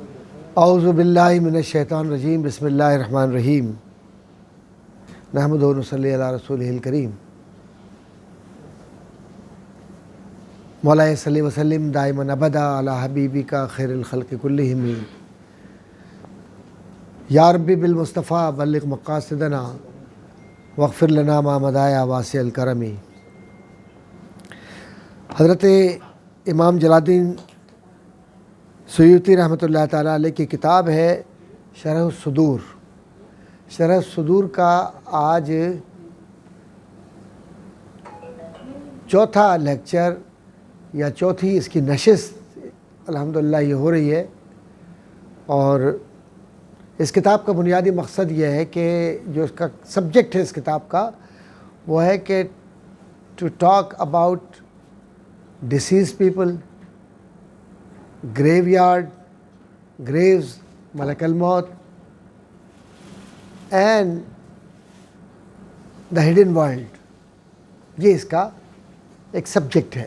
اعوذ باللہ من الشیطان الرجیم بسم اللہ الرحمن الرحیم نحمدہ و نصلی علی رسولہ الکریم مولا صلی وسلم دائما ابدا علی حبیبک خیر الخلق کلہم یا ربی بالمصطفیٰ بلغ مقاصدنا واغفر لنا ما مدایا واسع الکرمی۔ حضرت امام جلال الدین سیوطی رحمۃ اللہ تعالیٰ علیہ کی کتاب ہے شرح الصدور۔ شرح الصدور کا آج چوتھا لیکچر یا چوتھی اس کی نشست الحمدللہ یہ ہو رہی ہے، اور اس کتاب کا بنیادی مقصد یہ ہے کہ جو اس کا سبجیکٹ ہے اس کتاب کا وہ ہے کہ to talk about deceased people, graveyard, graves, ملک الموت اینڈ دا ہڈن ورلڈ۔ یہ اس کا ایک سبجیکٹ ہے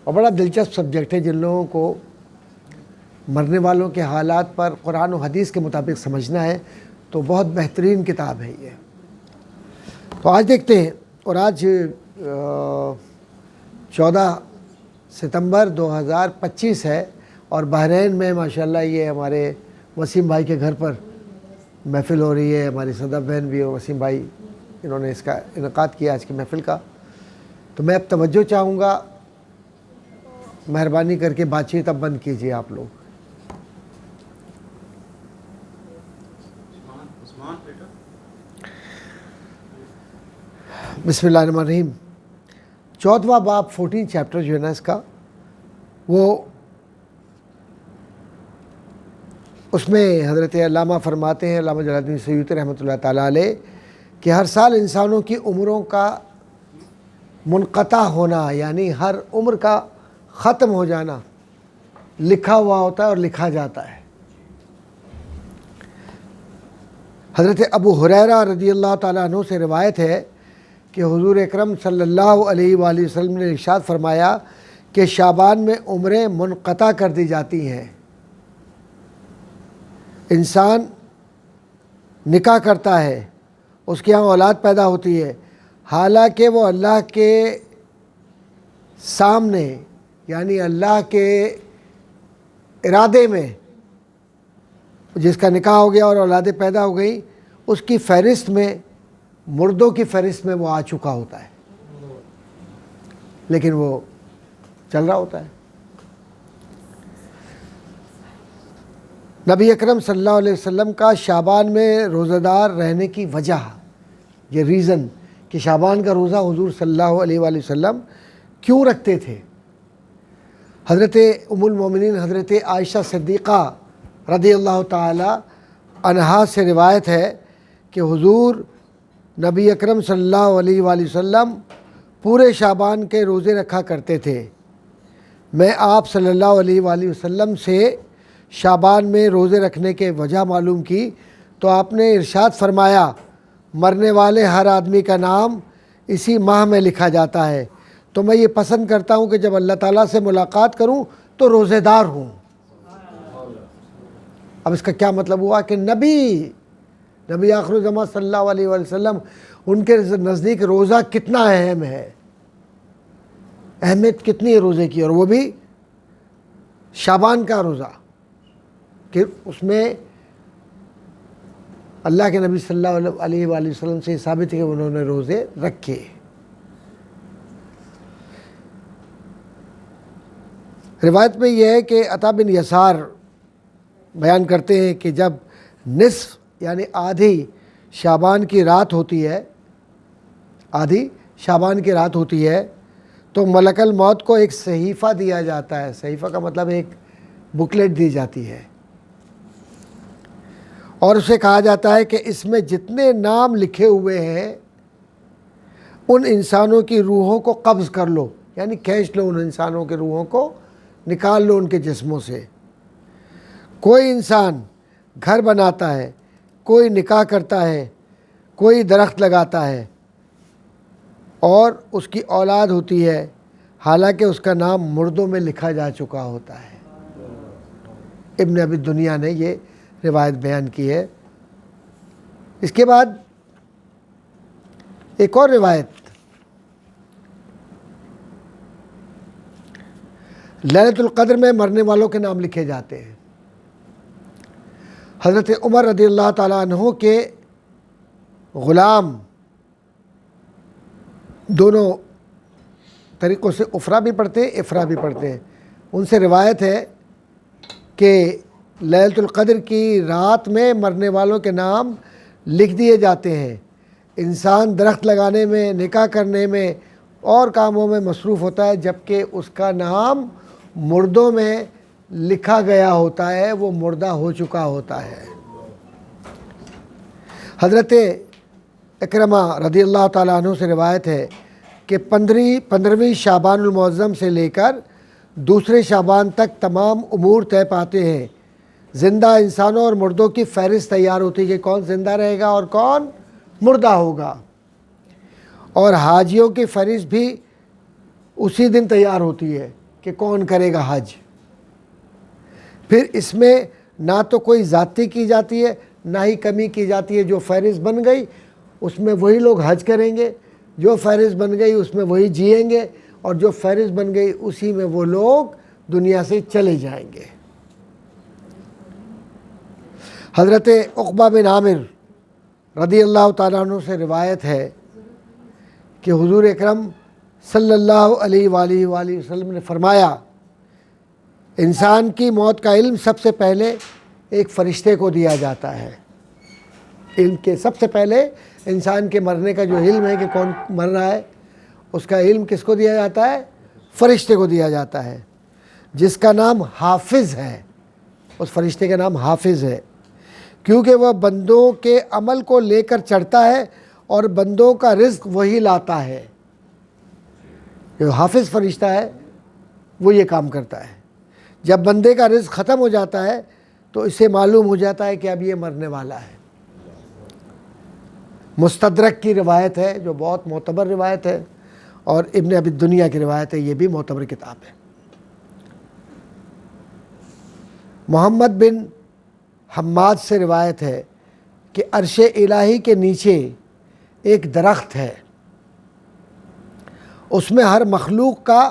اور بڑا دلچسپ سبجیکٹ ہے۔ جن لوگوں کو مرنے والوں کے حالات پر قرآن و حدیث کے مطابق سمجھنا ہے تو بہت بہترین کتاب ہے یہ۔ تو آج دیکھتے ہیں، اور آج 14 ستمبر 2025 ہے، اور بحرین میں ماشاءاللہ یہ ہمارے وسیم بھائی کے گھر پر محفل ہو رہی ہے۔ ہماری صدف بہن بھی اور وسیم بھائی انہوں نے اس کا انعقاد کیا آج کی محفل کا۔ تو میں اب توجہ چاہوں گا، مہربانی کر کے بات چیت اب بند کیجیے آپ لوگ۔ بسم اللہ الرحمن الرحیم۔ 14واں باب 14 چیپٹر جو ہے نا اس کا، وہ اس میں حضرت علامہ فرماتے ہیں، علامہ جلال الدین سیوطی رحمۃ اللہ تعالیٰ علیہ، کہ ہر سال انسانوں کی عمروں کا منقطع ہونا، یعنی ہر عمر کا ختم ہو جانا لکھا ہوا ہوتا ہے اور لکھا جاتا ہے۔ حضرت ابو ہریرہ رضی اللہ تعالیٰ عنہ سے روایت ہے کہ حضور اکرم صلی اللہ علیہ وآلہ وسلم نے ارشاد فرمایا کہ شعبان میں عمریں منقطع کر دی جاتی ہیں۔ انسان نکاح کرتا ہے، اس کے ہاں اولاد پیدا ہوتی ہے، حالانکہ وہ اللہ کے سامنے یعنی اللہ کے ارادے میں جس کا نکاح ہو گیا اور اولادیں پیدا ہو گئی، اس کی فہرست میں، مردوں کی فہرست میں وہ آ چکا ہوتا ہے، لیکن وہ چل رہا ہوتا ہے۔ نبی اکرم صلی اللہ علیہ وسلم کا شعبان میں روزہ دار رہنے کی وجہ، یہ ریزن کہ شعبان کا روزہ حضور صلی اللہ علیہ وآلہ وسلم کیوں رکھتے تھے۔ حضرت ام المومنین حضرت عائشہ صدیقہ رضی اللہ تعالی عنہا سے روایت ہے کہ حضور نبی اکرم صلی اللہ علیہ وآلہ وسلم پورے شعبان کے روزے رکھا کرتے تھے۔ میں آپ صلی اللہ علیہ وآلہ وسلم سے شعبان میں روزے رکھنے کے وجہ معلوم کی تو آپ نے ارشاد فرمایا، مرنے والے ہر آدمی کا نام اسی ماہ میں لکھا جاتا ہے، تو میں یہ پسند کرتا ہوں کہ جب اللہ تعالیٰ سے ملاقات کروں تو روزے دار ہوں۔ اب اس کا کیا مطلب ہوا کہ نبی آخر الزماں صلی اللہ علیہ وآلہ وسلم ان کے نزدیک روزہ کتنا اہم ہے، اہمیت کتنی ہے روزے کی، اور وہ بھی شعبان کا روزہ، کہ اس میں اللہ کے نبی صلی اللہ علیہ وآلہ وسلم سے ثابت ہے کہ انہوں نے روزے رکھے۔ روایت میں یہ ہے کہ عطا بن یسار بیان کرتے ہیں کہ جب نصف یعنی آدھی شعبان کی رات ہوتی ہے، آدھی شعبان کی رات ہوتی ہے، تو ملک الموت کو ایک صحیفہ دیا جاتا ہے۔ صحیفہ کا مطلب ایک بکلیٹ دی جاتی ہے، اور اسے کہا جاتا ہے کہ اس میں جتنے نام لکھے ہوئے ہیں ان انسانوں کی روحوں کو قبض کر لو، یعنی کھینچ لو، ان انسانوں کے روحوں کو نکال لو ان کے جسموں سے۔ کوئی انسان گھر بناتا ہے، کوئی نکاح کرتا ہے، کوئی درخت لگاتا ہے اور اس کی اولاد ہوتی ہے، حالانکہ اس کا نام مردوں میں لکھا جا چکا ہوتا ہے۔ ابن ابی دنیا نے یہ روایت بیان کی ہے۔ اس کے بعد ایک اور روایت لیلۃ القدر میں مرنے والوں کے نام لکھے جاتے ہیں۔ حضرت عمر رضی اللہ تعالیٰ عنہ کے غلام دونوں طریقوں سے افرا بھی پڑھتے ہیں، افرا بھی پڑھتے ہیں، ان سے روایت ہے کہ لیلۃ القدر کی رات میں مرنے والوں کے نام لکھ دیے جاتے ہیں۔ انسان درخت لگانے میں، نکاح کرنے میں اور کاموں میں مصروف ہوتا ہے، جبکہ اس کا نام مردوں میں لکھا گیا ہوتا ہے، وہ مردہ ہو چکا ہوتا ہے۔ حضرت اکرمہ رضی اللہ تعالیٰ عنہ سے روایت ہے کہ 15ویں شعبان المعظم سے لے کر دوسرے شعبان تک تمام امور طے پاتے ہیں۔ زندہ انسانوں اور مردوں کی فہرست تیار ہوتی ہے کہ کون زندہ رہے گا اور کون مردہ ہوگا، اور حاجیوں کی فہرست بھی اسی دن تیار ہوتی ہے کہ کون کرے گا حج۔ پھر اس میں نہ تو کوئی زیادتی کی جاتی ہے نہ ہی کمی کی جاتی ہے۔ جو فہرست بن گئی اس میں وہی لوگ حج کریں گے، جو فہرست بن گئی اس میں وہی جئیں گے، اور جو فہرست بن گئی اسی میں وہ لوگ دنیا سے چلے جائیں گے۔ حضرت عقبہ بن عامر رضی اللہ تعالیٰ عنہ سے روایت ہے کہ حضور اکرم صلی اللہ علیہ وآلہ وسلم نے فرمایا، انسان کی موت کا علم سب سے پہلے ایک فرشتے کو دیا جاتا ہے۔ علم کے سب سے پہلے انسان کے مرنے کا جو علم ہے کہ کون مر رہا ہے، اس کا علم کس کو دیا جاتا ہے؟ فرشتے کو دیا جاتا ہے، جس کا نام حافظ ہے۔ اس فرشتے کا نام حافظ ہے، کیونکہ وہ بندوں کے عمل کو لے کر چڑھتا ہے اور بندوں کا رزق وہی لاتا ہے۔ جو حافظ فرشتہ ہے وہ یہ کام کرتا ہے۔ جب بندے کا رزق ختم ہو جاتا ہے تو اسے معلوم ہو جاتا ہے کہ اب یہ مرنے والا ہے۔ مستدرک کی روایت ہے جو بہت معتبر روایت ہے، اور ابن ابی دنیا کی روایت ہے، یہ بھی معتبر کتاب ہے۔ محمد بن حماد سے روایت ہے کہ عرش الہی کے نیچے ایک درخت ہے، اس میں ہر مخلوق کا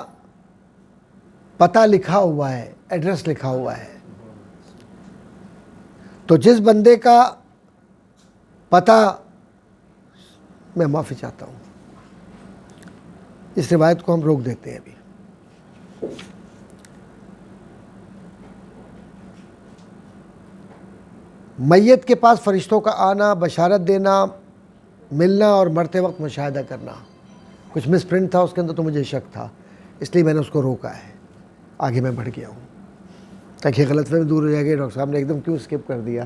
پتہ لکھا ہوا ہے، ایڈریس لکھا ہوا ہے۔ تو جس بندے کا پتہ، میں معافی چاہتا ہوں، اس روایت کو ہم روک دیتے ہیں ابھی۔ میت کے پاس فرشتوں کا آنا، بشارت دینا، ملنا اور مرتے وقت مشاہدہ کرنا، کچھ مس پرنٹ تھا اس کے اندر تو مجھے شک تھا، اس لیے میں نے اس کو روکا ہے۔ آگے میں بڑھ گیا ہوں تاکہ غلط فہمی دور ہو جائے گی، ڈاکٹر صاحب نے ایک دم کیوں اسکپ کر دیا،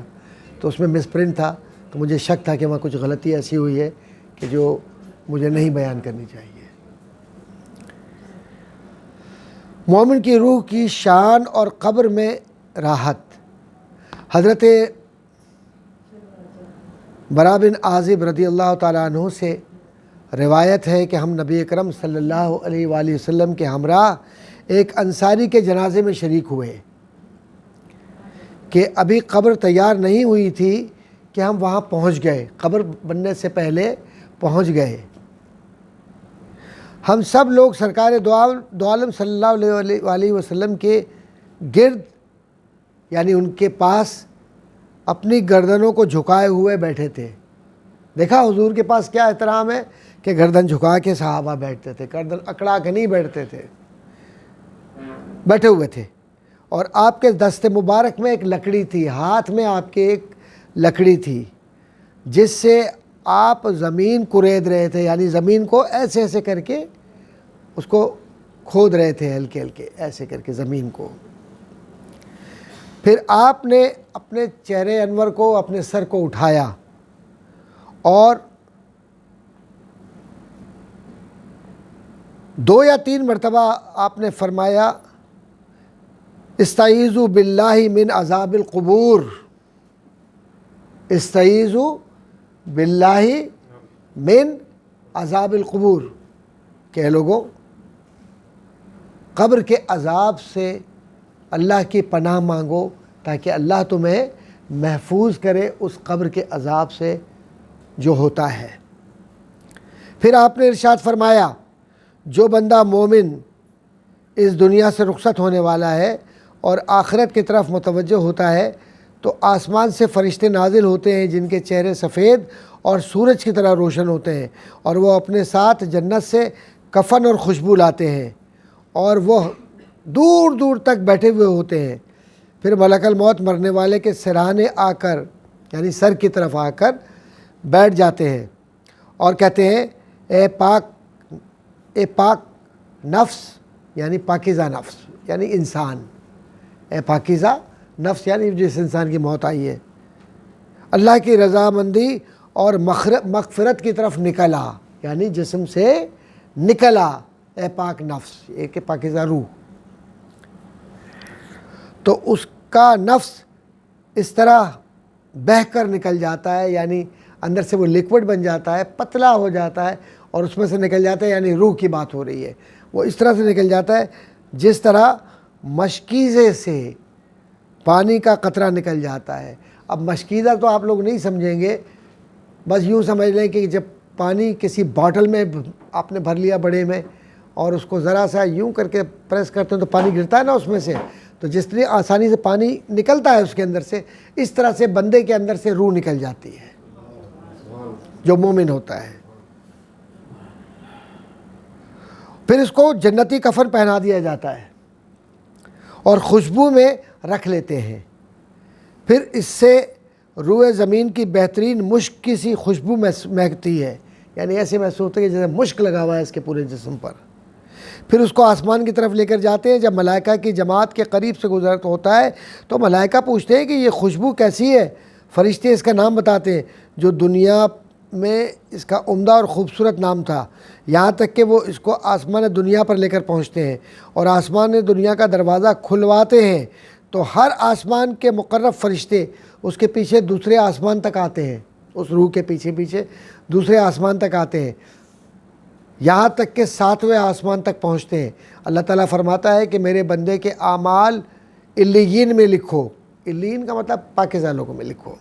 تو اس میں مس پرنٹ تھا تو مجھے شک تھا کہ وہاں کچھ غلطی ایسی ہوئی ہے کہ جو مجھے نہیں بیان کرنی چاہیے۔ مومن کی روح کی شان اور قبر میں راحت۔ حضرت برا بن عازب رضی اللہ تعالیٰ عنہ سے روایت ہے کہ ہم نبی اکرم صلی اللہ علیہ وآلہ وسلم کے ہمراہ ایک انصاری کے جنازے میں شریک ہوئے کہ ابھی قبر تیار نہیں ہوئی تھی کہ ہم وہاں پہنچ گئے، قبر بننے سے پہلے پہنچ گئے۔ ہم سب لوگ سرکار دو عالم صلی اللہ علیہ وسلم کے گرد، یعنی ان کے پاس اپنی گردنوں کو جھکائے ہوئے بیٹھے تھے۔ دیکھا حضور کے پاس کیا احترام ہے کہ گردن جھکا کے صحابہ بیٹھتے تھے، گردن اکڑا کے نہیں بیٹھتے تھے، بیٹھے ہوئے تھے۔ اور آپ کے دست مبارک میں ایک لکڑی تھی، ہاتھ میں آپ کے ایک لکڑی تھی جس سے آپ زمین کورید رہے تھے، یعنی زمین کو ایسے ایسے کر کے اس کو کھود رہے تھے، ہلکے ہلکے ایسے کر کے زمین کو۔ پھر آپ نے اپنے چہرے انور کو، اپنے سر کو اٹھایا اور 2 یا 3 مرتبہ آپ نے فرمایا، استعیذوا باللہ من عذاب القبور، استعیذوا باللہ من عذاب القبور، کہ لوگوں قبر کے عذاب سے اللہ کی پناہ مانگو تاکہ اللہ تمہیں محفوظ کرے اس قبر کے عذاب سے جو ہوتا ہے۔ پھر آپ نے ارشاد فرمایا جو بندہ مومن اس دنیا سے رخصت ہونے والا ہے اور آخرت کی طرف متوجہ ہوتا ہے تو آسمان سے فرشتے نازل ہوتے ہیں جن کے چہرے سفید اور سورج کی طرح روشن ہوتے ہیں، اور وہ اپنے ساتھ جنت سے کفن اور خوشبو لاتے ہیں، اور وہ دور دور تک بیٹھے ہوئے ہوتے ہیں۔ پھر ملک الموت مرنے والے کے سرانے آ کر یعنی سر کی طرف آ کر بیٹھ جاتے ہیں اور کہتے ہیں اے پاک نفس یعنی پاکیزہ نفس یعنی انسان، اے پاکیزہ نفس یعنی جس انسان کی موت آئی ہے، اللہ کی رضامندی اور مغفرت کی طرف نکلا، یعنی جسم سے نکلا اے پاک نفس، ایک پاکیزہ روح۔ تو اس کا نفس اس طرح بہہ کر نکل جاتا ہے، یعنی اندر سے وہ لیکوڈ بن جاتا ہے، پتلا ہو جاتا ہے اور اس میں سے نکل جاتا ہے، یعنی روح کی بات ہو رہی ہے، وہ اس طرح سے نکل جاتا ہے جس طرح مشکیزے سے پانی کا قطرہ نکل جاتا ہے۔ اب مشکیزہ تو آپ لوگ نہیں سمجھیں گے، بس یوں سمجھ لیں کہ جب پانی کسی باٹل میں آپ نے بھر لیا بڑے میں اور اس کو ذرا سا یوں کر کے پریس کرتے ہیں تو پانی گرتا ہے نا اس میں سے، تو جس طرح آسانی سے پانی نکلتا ہے اس کے اندر سے، اس طرح سے بندے کے اندر سے روح نکل جاتی ہے جو مومن ہوتا ہے۔ پھر اس کو جنتی کفن پہنا دیا جاتا ہے اور خوشبو میں رکھ لیتے ہیں، پھر اس سے روئے زمین کی بہترین مشک کی سی خوشبو مہکتی ہے، یعنی ایسے محسوس ہوتا ہے کہ جیسے مشک لگا ہوا ہے اس کے پورے جسم پر۔ پھر اس کو آسمان کی طرف لے کر جاتے ہیں، جب ملائکہ کی جماعت کے قریب سے گزرت ہوتا ہے تو ملائکہ پوچھتے ہیں کہ یہ خوشبو کیسی ہے؟ فرشتے اس کا نام بتاتے ہیں جو دنیا میں اس کا عمدہ اور خوبصورت نام تھا، یہاں تک کہ وہ اس کو آسمان دنیا پر لے کر پہنچتے ہیں اور آسمان دنیا کا دروازہ کھلواتے ہیں تو ہر آسمان کے مقرب فرشتے اس کے پیچھے دوسرے آسمان تک آتے ہیں، اس روح کے پیچھے پیچھے دوسرے آسمان تک آتے ہیں، یہاں تک کہ 7ویں آسمان تک پہنچتے ہیں۔ اللہ تعالیٰ فرماتا ہے کہ میرے بندے کے اعمال علیین میں لکھو، علیین کا مطلب پاکیزہ لوگوں میں لکھو،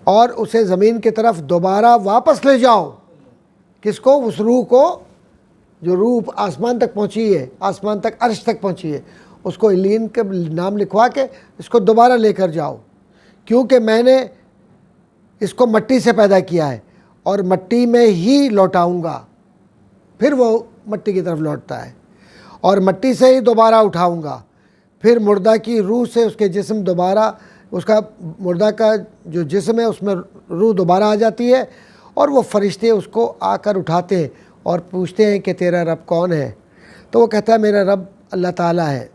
اور اسے زمین کی طرف دوبارہ واپس لے جاؤ۔ کس کو؟ اس روح کو، جو روح آسمان تک پہنچی ہے، آسمان تک، عرش تک پہنچی ہے، اس کو علیین کا نام لکھوا کے اس کو دوبارہ لے کر جاؤ، کیونکہ میں نے اس کو مٹی سے پیدا کیا ہے اور مٹی میں ہی لوٹاؤں گا۔ پھر وہ مٹی کی طرف لوٹتا ہے، اور مٹی سے ہی دوبارہ اٹھاؤں گا۔ پھر مردہ کی روح سے اس کے جسم دوبارہ، اس کا مردہ کا جو جسم ہے اس میں روح دوبارہ آ جاتی ہے، اور وہ فرشتے اس کو آ کر اٹھاتے ہیں اور پوچھتے ہیں کہ تیرا رب کون ہے؟ تو وہ کہتا ہے میرا رب اللہ تعالیٰ ہے۔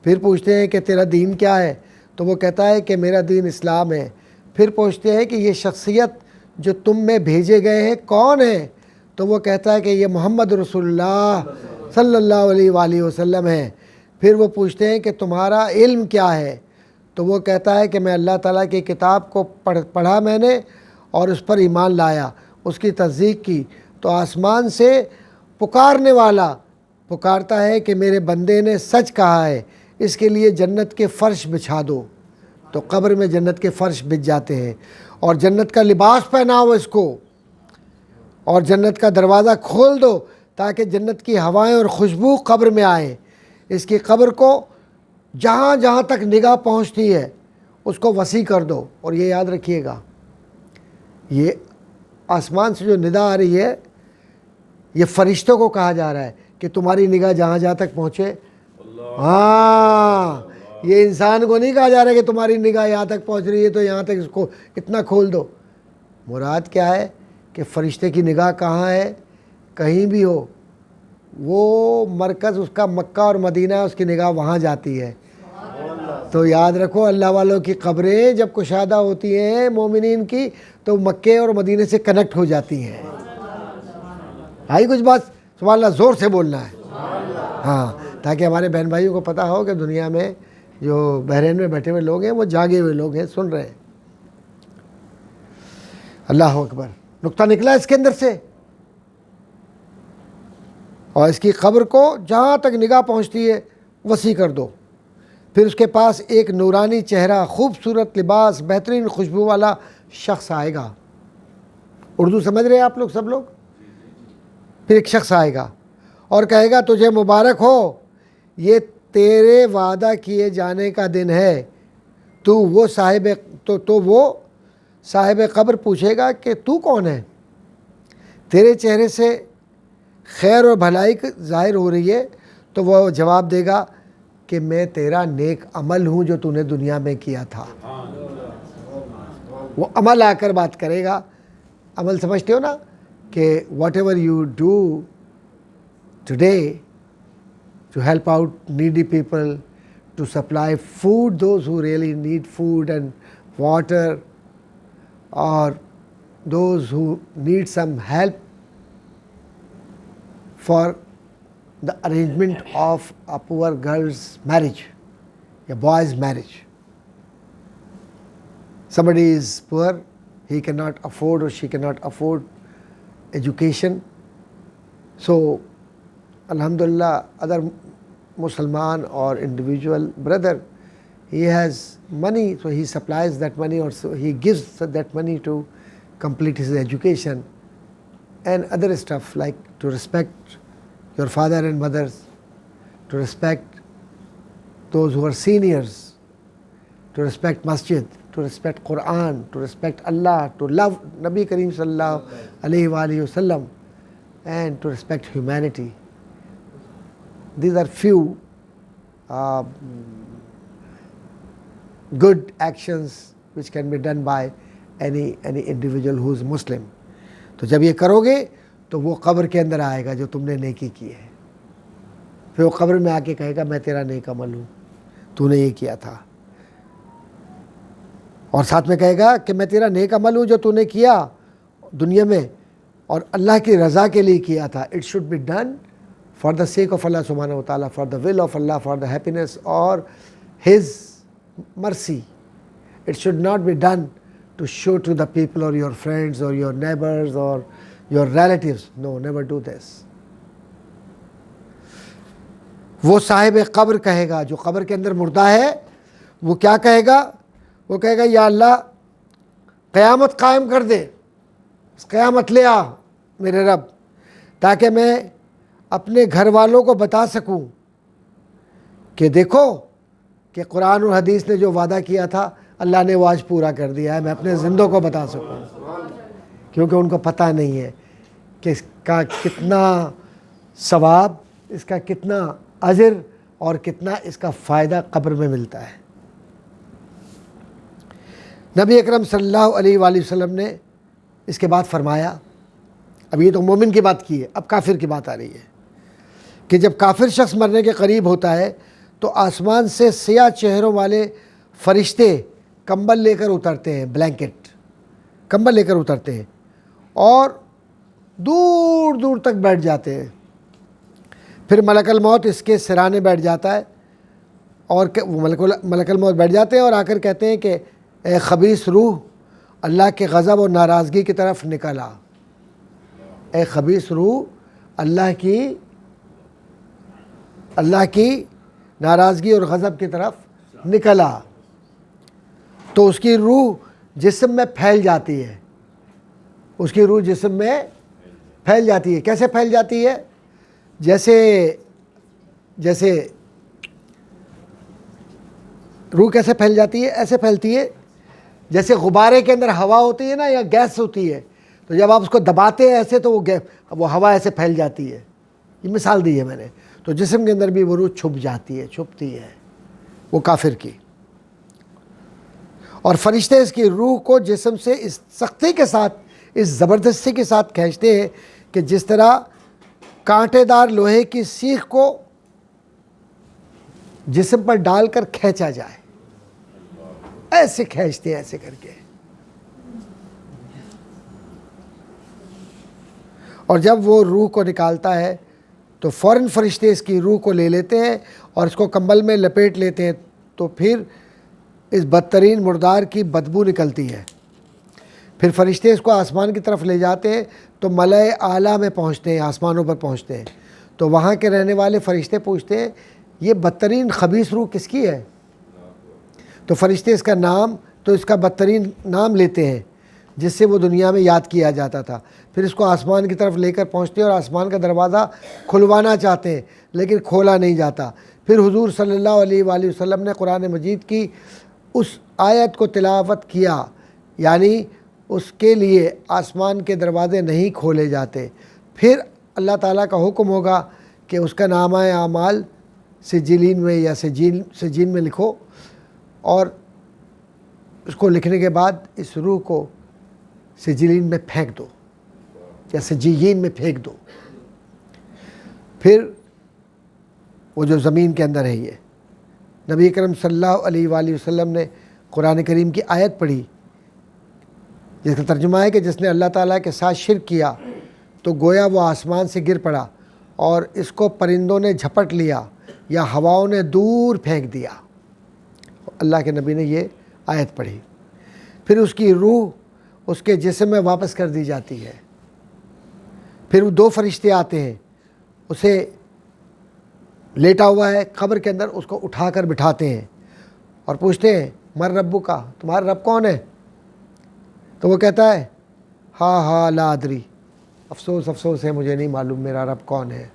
پھر پوچھتے ہیں کہ تیرا دین کیا ہے؟ تو وہ کہتا ہے کہ میرا دین اسلام ہے۔ پھر پوچھتے ہیں کہ یہ شخصیت جو تم میں بھیجے گئے ہیں کون ہے؟ تو وہ کہتا ہے کہ یہ محمد رسول اللہ صلی اللہ علیہ وآلہ وسلم ہے۔ پھر وہ پوچھتے ہیں کہ تمہارا علم کیا ہے؟ تو وہ کہتا ہے کہ میں اللہ تعالیٰ کی کتاب کو پڑھا میں نے اور اس پر ایمان لایا، اس کی تصدیق کی۔ تو آسمان سے پکارنے والا پکارتا ہے کہ میرے بندے نے سچ کہا ہے، اس کے لیے جنت کے فرش بچھا دو۔ تو قبر میں جنت کے فرش بچھ جاتے ہیں اور جنت کا لباس پہناؤ اس کو، اور جنت کا دروازہ کھول دو تاکہ جنت کی ہوائیں اور خوشبو قبر میں آئے۔ اس کی قبر کو جہاں جہاں تک نگاہ پہنچتی ہے اس کو وسیع کر دو۔ اور یہ یاد رکھیے گا، یہ آسمان سے جو ندا آ رہی ہے یہ فرشتوں کو کہا جا رہا ہے کہ تمہاری نگاہ جہاں جہاں تک پہنچے۔ ہاں، یہ انسان کو نہیں کہا جا رہا ہے کہ تمہاری نگاہ یہاں تک پہنچ رہی ہے تو یہاں تک اس کو اتنا کھول دو۔ مراد کیا ہے کہ فرشتے کی نگاہ کہاں ہے؟ کہیں بھی ہو، وہ مرکز اس کا مکہ اور مدینہ ہے، اس کی نگاہ وہاں جاتی ہے۔ تو یاد رکھو اللہ والوں کی قبریں جب کشادہ ہوتی ہیں مومنین کی تو مکے اور مدینے سے کنیکٹ ہو جاتی ہیں۔ بھائی کچھ بات سبحان اللہ زور سے بولنا ہے، ہاں، تاکہ ہمارے بہن بھائیوں کو پتہ ہو کہ دنیا میں جو بحرین میں بیٹھے ہوئے لوگ ہیں وہ جاگے ہوئے لوگ ہیں، سن رہے ہیں۔ اللہ اکبر، نقطہ نکلا اس کے اندر سے۔ اور اس کی قبر کو جہاں تک نگاہ پہنچتی ہے وسیع کر دو پھر اس کے پاس ایک نورانی چہرہ، خوبصورت لباس، بہترین خوشبو والا شخص آئے گا. اردو سمجھ رہے ہیں آپ لوگ سب لوگ؟ پھر ایک شخص آئے گا اور کہے گا تجھے مبارک ہو، یہ تیرے وعدہ کیے جانے کا دن ہے. تو وہ صاحب قبر پوچھے گا کہ تو کون ہے؟ تیرے چہرے سے خیر اور بھلائی ظاہر ہو رہی ہے. تو وہ جواب دے گا کہ میں تیرا نیک عمل ہوں جو تو نے دنیا میں کیا تھا. وہ عمل آ کر بات کرے گا. عمل سمجھتے ہو نا کہ whatever you do today to help out needy people, to supply food those who really need food and water, or those who need some help for the arrangement of a poor girl's marriage, a boy's marriage. Somebody is poor, he cannot afford or she cannot afford education. So, alhamdulillah, other Musliman or individual brother, he has money, so he supplies that money, or so he gives that money to complete his education and other stuff, like to respect your father and mothers, to respect those who are seniors, to respect masjid, to respect Quran, to respect Allah, to love Nabi Kareem sallallahu alayhi wa alihi wasallam, and to respect humanity. These are few good actions which can be done by any individual who is Muslim. تو جب یہ کرو گے تو وہ قبر کے اندر آئے گا جو تم نے نیکی کی ہے. پھر وہ قبر میں آ کے کہے گا میں تیرا نیک عمل ہوں, تو نے یہ کیا تھا. اور ساتھ میں کہے گا کہ میں تیرا نیک عمل ہوں جو تو نے کیا دنیا میں اور اللہ کی رضا کے لیے کیا تھا. It should be done for the sake of Allah subhanahu wa ta'ala, for the will of Allah, for the happiness or His mercy. It should not be done to show to the people or your friends or your neighbors or your relatives. No, never do this. وہ صاحب قبر کہے گا جو قبر کے اندر مردہ ہے, وہ کیا کہے گا؟ وہ کہے گا یا اللہ قیامت قائم کر دے, قیامت لے آ میرے رب, تاکہ میں اپنے گھر والوں کو بتا سکوں کہ دیکھو کہ قرآن اور حدیث نے جو وعدہ کیا تھا اللہ نے وہ آج پورا کر دیا ہے. میں اپنے زندوں کو بتا سکوں, کیونکہ ان کو پتہ نہیں ہے کہ اس کا کتنا ثواب, اس کا کتنا اجر اور کتنا اس کا فائدہ قبر میں ملتا ہے. نبی اکرم صلی اللہ علیہ وآلہ وسلم نے اس کے بعد فرمایا, اب یہ تو مومن کی بات کی ہے, اب کافر کی بات آ رہی ہے کہ جب کافر شخص مرنے کے قریب ہوتا ہے تو آسمان سے سیاہ چہروں والے فرشتے کمبل لے کر اترتے ہیں, بلینکٹ کمبل لے کر اترتے ہیں اور دور دور تک بیٹھ جاتے ہیں. پھر ملک الموت اس کے سرانے بیٹھ جاتا ہے اور ملک الموت بیٹھ جاتے ہیں اور آ کر کہتے ہیں کہ اے خبیث روح, اللہ کے غضب اور ناراضگی کی طرف نکل آ. اے خبیث روح, اللہ کی ناراضگی اور غضب کی طرف نکل آ. تو اس کی روح جسم میں پھیل جاتی ہے, اس کی روح جسم میں پھیل جاتی ہے. کیسے پھیل جاتی ہے؟ جیسے روح کیسے پھیل جاتی ہے؟ ایسے پھیلتی ہے جیسے غبارے کے اندر ہوا ہوتی ہے نا, یا گیس ہوتی ہے, تو جب آپ اس کو دباتے ہیں ایسے تو وہ ہوا ایسے پھیل جاتی ہے. یہ مثال دی ہے میں نے. تو جسم کے اندر بھی وہ روح چھپتی ہے وہ کافر کی. اور فرشتے اس کی روح کو جسم سے اس سختی کے ساتھ, اس زبردستی کے ساتھ کھینچتے ہیں کہ جس طرح کانٹے دار لوہے کی سیخ کو جسم پر ڈال کر کھینچا جائے, ایسے کھینچتے ہیں ایسے کر کے. اور جب وہ روح کو نکالتا ہے تو فوراً فرشتے اس کی روح کو لے لیتے ہیں اور اس کو کمبل میں لپیٹ لیتے ہیں. تو پھر اس بدترین مردار کی بدبو نکلتی ہے. پھر فرشتے اس کو آسمان کی طرف لے جاتے ہیں تو ملائے اعلیٰ میں پہنچتے ہیں, آسمانوں پر پہنچتے ہیں. تو وہاں کے رہنے والے فرشتے پوچھتے ہیں یہ بدترین خبیث روح کس کی ہے؟ تو فرشتے اس کا نام تو اس کا بدترین نام لیتے ہیں جس سے وہ دنیا میں یاد کیا جاتا تھا، پھر اس کو آسمان کی طرف لے کر پہنچتے ہیں اور آسمان کا دروازہ کھلوانا چاہتے ہیں لیکن کھولا نہیں جاتا۔ پھر حضور صلی اللہ علیہ وآلہ وسلم نے قرآن مجید کی اس آیت کو تلاوت کیا، یعنی اس کے لیے آسمان کے دروازے نہیں کھولے جاتے۔ پھر اللہ تعالیٰ کا حکم ہوگا کہ اس کا نامہ اعمال سجلین میں یا سجین میں لکھو، اور اس کو لکھنے کے بعد اس روح کو سجلین میں پھینک دو یا سجیین میں پھینک دو۔ پھر وہ جو زمین کے اندر ہے، یہ نبی اکرم صلی اللہ علیہ وآلہ وسلم نے قرآن کریم کی آیت پڑھی جس کا ترجمہ ہے کہ جس نے اللہ تعالیٰ کے ساتھ شرک کیا تو گویا وہ آسمان سے گر پڑا اور اس کو پرندوں نے جھپٹ لیا یا ہواؤں نے دور پھینک دیا۔ اللہ کے نبی نے یہ آیت پڑھی۔ پھر اس کی روح اس کے جسم میں واپس کر دی جاتی ہے۔ پھر وہ دو فرشتے آتے ہیں، اسے لیٹا ہوا ہے قبر کے اندر، اس کو اٹھا کر بٹھاتے ہیں اور پوچھتے ہیں مر ربو کا، تمہارا رب کون ہے؟ تو وہ کہتا ہے ہاں لا ادری، افسوس افسوس ہے مجھے نہیں معلوم میرا رب کون ہے۔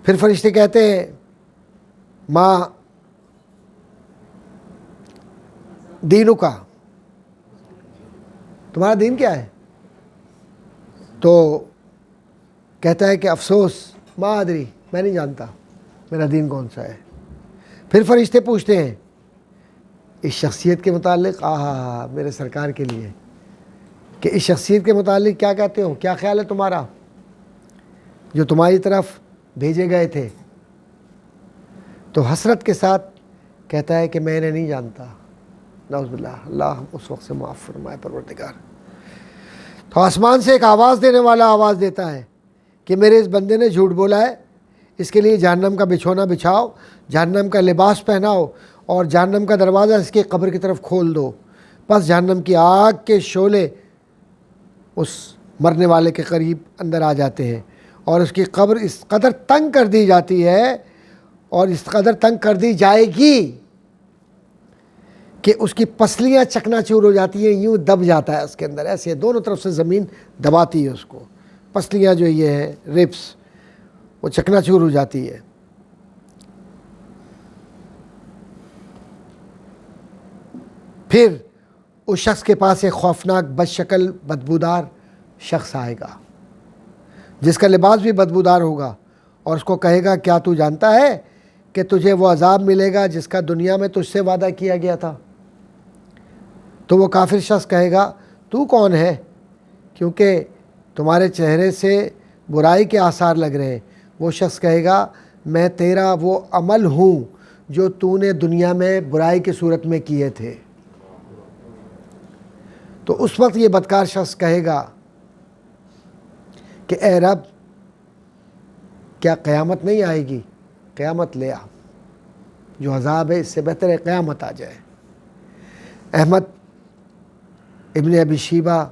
پھر فرشتے کہتے ہیں ماں دینو کا، تمہارا دین کیا ہے؟ تو کہتا ہے کہ افسوس ما ادری، میں نہیں جانتا میرا دین کون سا ہے۔ پھر فرشتے پوچھتے ہیں اس شخصیت کے متعلق، میرے سرکار کے لیے، کہ اس شخصیت کے متعلق کیا کہتے ہو، کیا خیال ہے تمہارا جو تمہاری طرف بھیجے گئے تھے؟ تو حسرت کے ساتھ کہتا ہے کہ میں نے نہیں جانتا، نعوذ باللہ، اللہ اس وقت سے معاف فرمائے پروردگار۔ تو آسمان سے ایک آواز دینے والا آواز دیتا ہے کہ میرے اس بندے نے جھوٹ بولا ہے، اس کے لیے جہنم کا بچھونا بچھاؤ، جہنم کا لباس پہناؤ اور جہنم کا دروازہ اس کی قبر کی طرف کھول دو۔ پس جہنم کی آگ کے شعلے اس مرنے والے کے قریب اندر آ جاتے ہیں اور اس کی قبر اس قدر تنگ کر دی جاتی ہے اور اس قدر تنگ کر دی جائے گی کہ اس کی پسلیاں چکنا چور ہو جاتی ہیں، یوں دب جاتا ہے اس کے اندر، ایسے دونوں طرف سے زمین دباتی ہے اس کو، پسلیاں جو یہ ہیں ریپس وہ چکنا چور ہو جاتی ہے۔ پھر اس شخص کے پاس ایک خوفناک بد شکل بدبودار شخص آئے گا جس کا لباس بھی بدبودار ہوگا اور اس کو کہے گا کیا تو جانتا ہے کہ تجھے وہ عذاب ملے گا جس کا دنیا میں تجھ سے وعدہ کیا گیا تھا؟ تو وہ کافر شخص کہے گا تو کون ہے، کیونکہ تمہارے چہرے سے برائی کے آثار لگ رہے ہیں۔ وہ شخص کہے گا میں تیرا وہ عمل ہوں جو تو نے دنیا میں برائی کی صورت میں کیے تھے۔ تو اس وقت یہ بدکار شخص کہے گا کہ اے رب کیا قیامت نہیں آئے گی؟ قیامت لے آ، جو عذاب ہے اس سے بہتر ہے قیامت آ جائے۔ احمد ابن ابی شیبہ،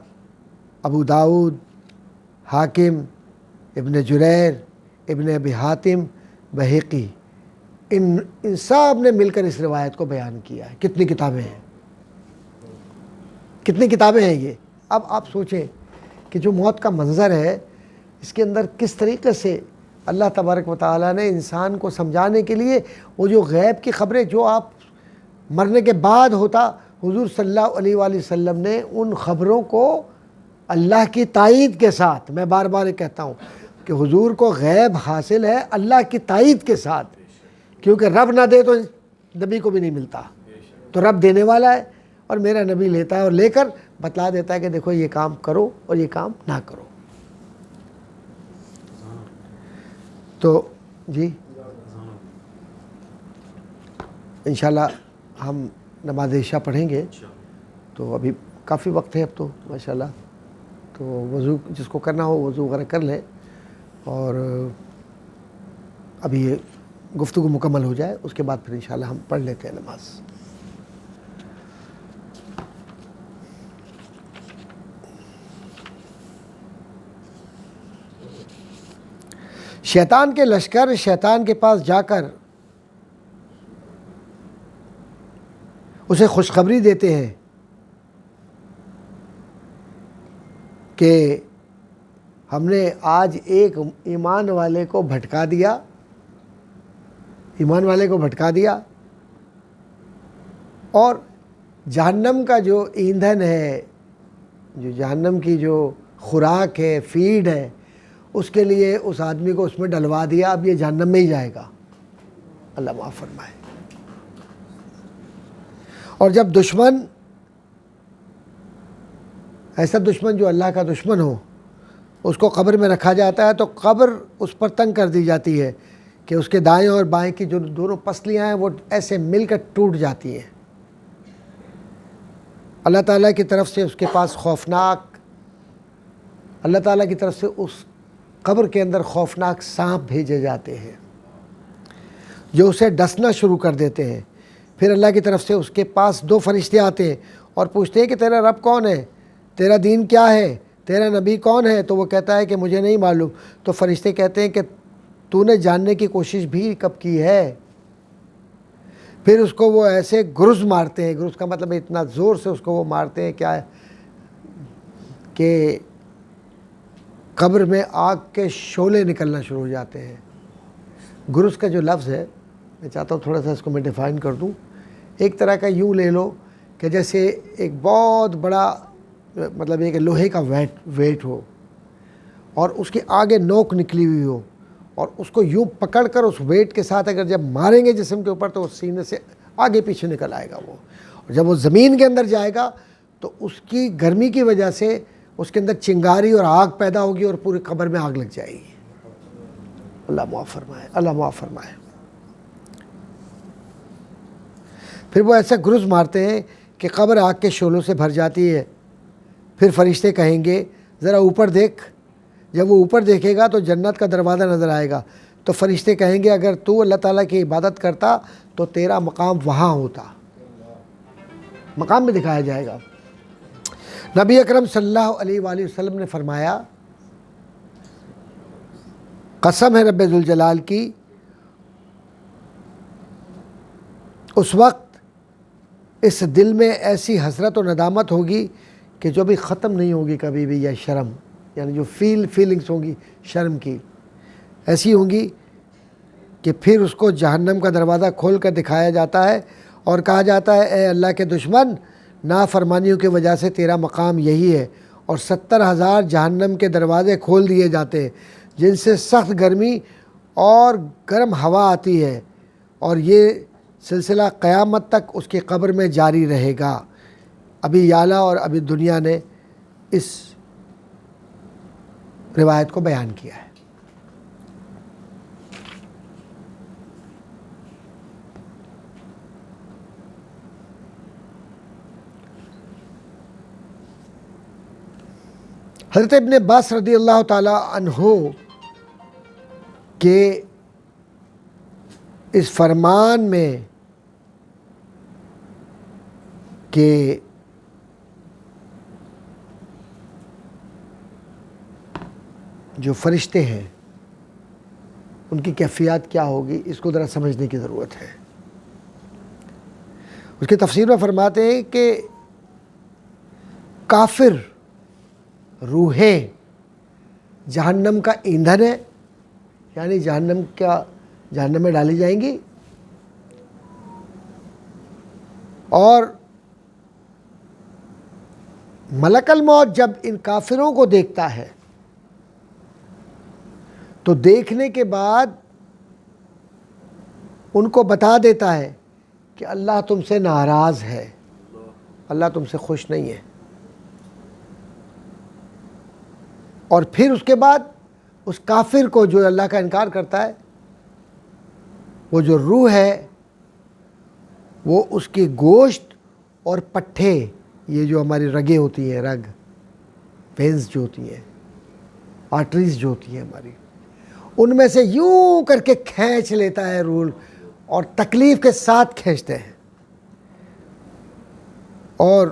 ابو داؤد، حاکم، ابن جریر، ابن ابی حاتم، بہقی، ان سب نے مل کر اس روایت کو بیان کیا ہے۔ کتنی کتابیں ہیں، کتنی کتابیں ہیں یہ۔ اب آپ سوچیں کہ جو موت کا منظر ہے اس کے اندر کس طریقے سے اللہ تبارک و تعالیٰ نے انسان کو سمجھانے کے لیے وہ جو غیب کی خبریں جو آپ مرنے کے بعد ہوتا، حضور صلی اللہ علیہ وآلہ وسلم نے ان خبروں کو اللہ کی تائید کے ساتھ، میں بار بار کہتا ہوں کہ حضور کو غیب حاصل ہے اللہ کی تائید کے ساتھ، کیونکہ رب نہ دے تو نبی کو بھی نہیں ملتا، تو رب دینے والا ہے اور میرا نبی لیتا ہے اور لے کر بتلا دیتا ہے کہ دیکھو یہ کام کرو اور یہ کام نہ کرو۔ تو جی انشاءاللہ ہم نماز عشاء پڑھیں گے، تو ابھی کافی وقت ہے اب تو ماشاءاللہ، تو وضو جس کو کرنا ہو وضو وغیرہ کر لے اور ابھی یہ گفتگو مکمل ہو جائے اس کے بعد پھر انشاءاللہ ہم پڑھ لیتے ہیں نماز۔ شیطان کے لشکر شیطان کے پاس جا کر اسے خوشخبری دیتے ہیں کہ ہم نے آج ایک ایمان والے کو بھٹکا دیا اور جہنم کا جو ایندھن ہے، جو جہنم کی جو خوراک ہے، فیڈ ہے، اس کے لیے اس آدمی کو اس میں ڈلوا دیا، اب یہ جہنم میں ہی جائے گا۔ اللہ معاف فرمائے۔ اور جب دشمن، ایسا دشمن جو اللہ کا دشمن ہو، اس کو قبر میں رکھا جاتا ہے تو قبر اس پر تنگ کر دی جاتی ہے کہ اس کے دائیں اور بائیں کی جو دونوں پسلیاں ہیں وہ ایسے مل کر ٹوٹ جاتی ہیں۔ اللہ تعالیٰ کی طرف سے اس کے پاس اللہ تعالیٰ کی طرف سے اس قبر کے اندر خوفناک سانپ بھیجے جاتے ہیں جو اسے ڈسنا شروع کر دیتے ہیں۔ پھر اللہ کی طرف سے اس کے پاس 2 فرشتے آتے ہیں اور پوچھتے ہیں کہ تیرا رب کون ہے، تیرا دین کیا ہے، تیرا نبی کون ہے؟ تو وہ کہتا ہے کہ مجھے نہیں معلوم۔ تو فرشتے کہتے ہیں کہ تو نے جاننے کی کوشش بھی کب کی ہے؟ پھر اس کو وہ ایسے گرز مارتے ہیں، گرز کا مطلب اتنا زور سے اس کو وہ مارتے ہیں کیا ہے کہ قبر میں آگ کے شعلے نکلنا شروع ہو جاتے ہیں۔ گرز کا جو لفظ ہے، میں چاہتا ہوں تھوڑا سا اس کو میں ڈیفائن کر دوں۔ ایک طرح کا یوں لے لو کہ جیسے ایک بہت بڑا مطلب یہ کہ لوہے کا ویٹ ہو اور اس کے آگے نوک نکلی ہوئی ہو، اور اس کو یوں پکڑ کر اس ویٹ کے ساتھ اگر جب ماریں گے جسم کے اوپر تو اس سینے سے آگے پیچھے نکل آئے گا وہ، اور جب وہ زمین کے اندر جائے گا تو اس کی گرمی کی وجہ سے اس کے اندر چنگاری اور آگ پیدا ہوگی اور پوری قبر میں آگ لگ جائے گی۔ اللہ معاف فرمائے، اللہ معاف فرمائے۔ پھر وہ ایسا گرز مارتے ہیں کہ قبر آگ کے شعلوں سے بھر جاتی ہے۔ پھر فرشتے کہیں گے ذرا اوپر دیکھ۔ جب وہ اوپر دیکھے گا تو جنت کا دروازہ نظر آئے گا۔ تو فرشتے کہیں گے اگر تو اللہ تعالیٰ کی عبادت کرتا تو تیرا مقام وہاں ہوتا، مقام بھی دکھایا جائے گا۔ نبی اکرم صلی اللہ علیہ وآلہ وسلم نے فرمایا، قسم ہے رب ذوالجلال کی، اس وقت اس دل میں ایسی حسرت و ندامت ہوگی کہ جو بھی ختم نہیں ہوگی کبھی بھی، یا شرم، یعنی جو فیلنگس ہوں گی شرم کی، ایسی ہوں گی کہ پھر اس کو جہنم کا دروازہ کھول کر دکھایا جاتا ہے اور کہا جاتا ہے اے اللہ کے دشمن، نافرمانیوں کی وجہ سے تیرا مقام یہی ہے، اور 70,000 جہنم کے دروازے کھول دیے جاتے ہیں جن سے سخت گرمی اور گرم ہوا آتی ہے، اور یہ سلسلہ قیامت تک اس کی قبر میں جاری رہے گا۔ ابھی یعلا اور ابھی دنیا نے اس روایت کو بیان کیا ہے۔ حضرت ابن عباس رضی اللہ تعالی عنہ کے اس فرمان میں کہ جو فرشتے ہیں ان کی کیفیت کیا ہوگی، اس کو ذرا سمجھنے کی ضرورت ہے۔ اس کی تفسیر میں فرماتے ہیں کہ کافر روحیں جہنم کا ایندھن ہے، یعنی جہنم میں ڈالی جائیں گی، اور ملک الموت جب ان کافروں کو دیکھتا ہے تو دیکھنے کے بعد ان کو بتا دیتا ہے کہ اللہ تم سے ناراض ہے، اللہ تم سے خوش نہیں ہے، اور پھر اس کے بعد اس کافر کو جو اللہ کا انکار کرتا ہے، وہ جو روح ہے وہ اس کی گوشت اور پٹھے، یہ جو ہماری رگیں ہوتی ہیں، رگ وینز جو ہوتی ہیں، آرٹریز جو ہوتی ہیں ہماری، ان میں سے یوں کر کے کھینچ لیتا ہے روح، اور تکلیف کے ساتھ کھینچتے ہیں۔ اور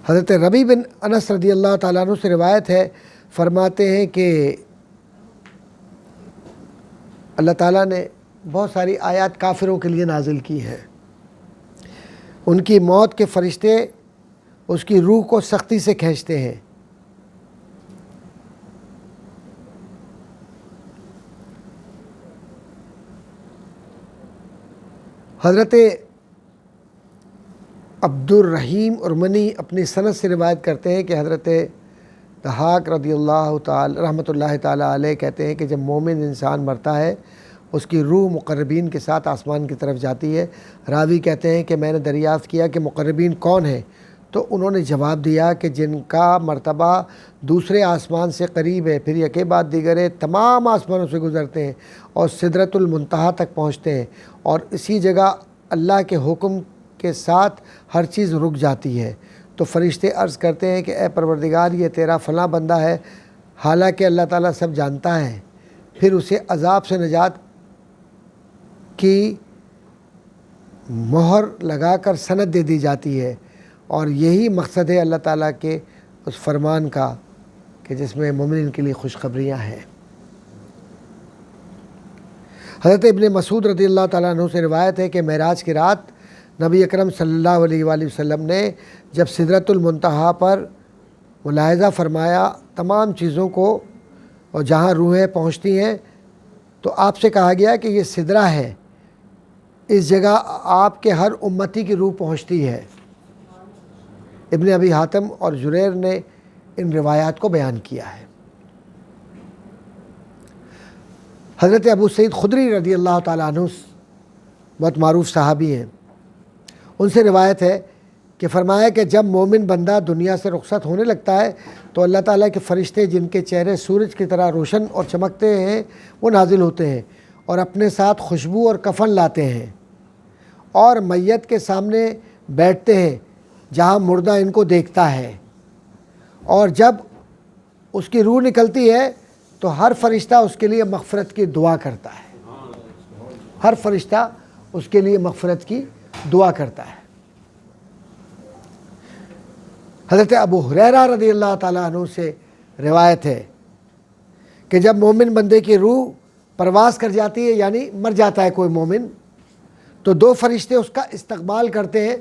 حضرت ربیع بن انس رضی اللہ تعالیٰ عنہ سے روایت ہے، فرماتے ہیں کہ اللہ تعالیٰ نے بہت ساری آیات کافروں کے لیے نازل کی ہیں. ان کی موت کے فرشتے اس کی روح کو سختی سے کھینچتے ہیں. حضرت عبد الرحیم ارمنی اپنی سند سے روایت کرتے ہیں کہ حضرت ضحاک رضی اللہ تعالی رحمۃ اللہ تعالی علیہ کہتے ہیں کہ جب مومن انسان مرتا ہے اس کی روح مقربین کے ساتھ آسمان کی طرف جاتی ہے. راوی کہتے ہیں کہ میں نے دریافت کیا کہ مقربین کون ہیں، تو انہوں نے جواب دیا کہ جن کا مرتبہ دوسرے آسمان سے قریب ہے، پھر یکے بعد دیگرے تمام آسمانوں سے گزرتے ہیں اور سدرۃ المنتہا تک پہنچتے ہیں، اور اسی جگہ اللہ کے حکم کے ساتھ ہر چیز رک جاتی ہے. تو فرشتے عرض کرتے ہیں کہ اے پروردگار، یہ تیرا فلاں بندہ ہے، حالانکہ اللہ تعالیٰ سب جانتا ہے. پھر اسے عذاب سے نجات کی مہر لگا کر سند دے دی جاتی ہے، اور یہی مقصد ہے اللہ تعالیٰ کے اس فرمان کا کہ جس میں مومنین کے لیے خوشخبریاں ہیں. حضرت ابن مسعود رضی اللہ تعالیٰ عنہ سے روایت ہے کہ معراج کی رات نبی اکرم صلی اللہ علیہ وآلہ وسلم نے جب سدرۃ المنتہا پر ملاحظہ فرمایا تمام چیزوں کو اور جہاں روحیں پہنچتی ہیں، تو آپ سے کہا گیا کہ یہ سدرہ ہے، اس جگہ آپ کے ہر امتی کی روح پہنچتی ہے. ابن ابی حاتم اور جریر نے ان روایات کو بیان کیا ہے. حضرت ابو سعید خدری رضی اللہ تعالیٰ عنہ بہت معروف صحابی ہیں، ان سے روایت ہے کہ فرمایا کہ جب مومن بندہ دنیا سے رخصت ہونے لگتا ہے تو اللہ تعالیٰ کے فرشتے جن کے چہرے سورج کی طرح روشن اور چمکتے ہیں وہ نازل ہوتے ہیں اور اپنے ساتھ خوشبو اور کفن لاتے ہیں اور میت کے سامنے بیٹھتے ہیں جہاں مردہ ان کو دیکھتا ہے، اور جب اس کی روح نکلتی ہے تو ہر فرشتہ اس کے لیے مغفرت کی دعا کرتا ہے. ہر فرشتہ اس کے لیے مغفرت کی دعا کرتا ہے. حضرت ابو ہریرہ رضی اللہ تعالیٰ عنہ سے روایت ہے کہ جب مومن بندے کی روح پرواز کر جاتی ہے، یعنی مر جاتا ہے کوئی مومن، تو دو فرشتے اس کا استقبال کرتے ہیں.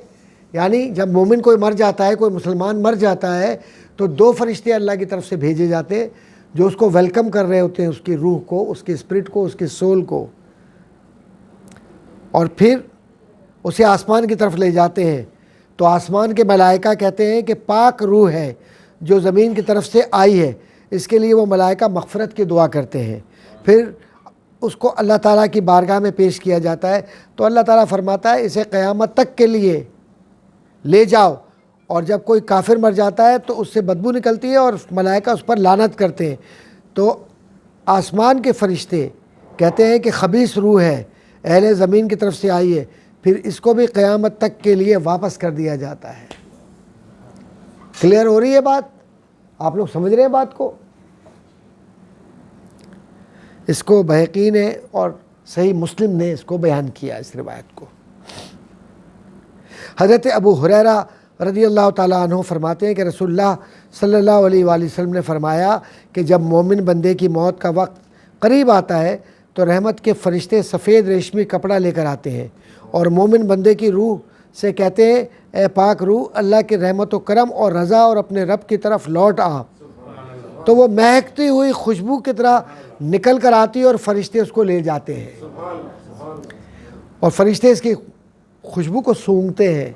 یعنی جب مومن کوئی مر جاتا ہے، کوئی مسلمان مر جاتا ہے، تو دو فرشتے اللہ کی طرف سے بھیجے جاتے ہیں جو اس کو ویلکم کر رہے ہوتے ہیں، اس کی روح کو، اس کی اسپرٹ کو، اس کی سول کو، اور پھر اسے آسمان کی طرف لے جاتے ہیں. تو آسمان کے ملائکہ کہتے ہیں کہ پاک روح ہے جو زمین کی طرف سے آئی ہے. اس کے لیے وہ ملائکہ مغفرت کی دعا کرتے ہیں. پھر اس کو اللہ تعالیٰ کی بارگاہ میں پیش کیا جاتا ہے، تو اللہ تعالیٰ فرماتا ہے اسے قیامت تک کے لیے لے جاؤ. اور جب کوئی کافر مر جاتا ہے تو اس سے بدبو نکلتی ہے اور ملائکہ اس پر لعنت کرتے ہیں. تو آسمان کے فرشتے کہتے ہیں کہ خبیث روح ہے، اہل زمین کی طرف سے آئی ہے. پھر اس کو بھی قیامت تک کے لیے واپس کر دیا جاتا ہے. کلیئر ہو رہی ہے بات؟ آپ لوگ سمجھ رہے ہیں بات کو؟ اس کو بہقی نے اور صحیح مسلم نے اس کو بیان کیا، اس روایت کو. حضرت ابو ہریرہ رضی اللہ تعالیٰ عنہ فرماتے ہیں کہ رسول اللہ صلی اللہ علیہ وآلہ وسلم نے فرمایا کہ جب مومن بندے کی موت کا وقت قریب آتا ہے تو رحمت کے فرشتے سفید ریشمی کپڑا لے کر آتے ہیں اور مومن بندے کی روح سے کہتے ہیں اے پاک روح، اللہ کی رحمت و کرم اور رضا اور اپنے رب کی طرف لوٹ آ. تو وہ مہکتی ہوئی خوشبو کی طرح نکل کر آتی ہے اور فرشتے اس کو لے جاتے ہیں، اور فرشتے اس کی خوشبو کو سونگھتے ہیں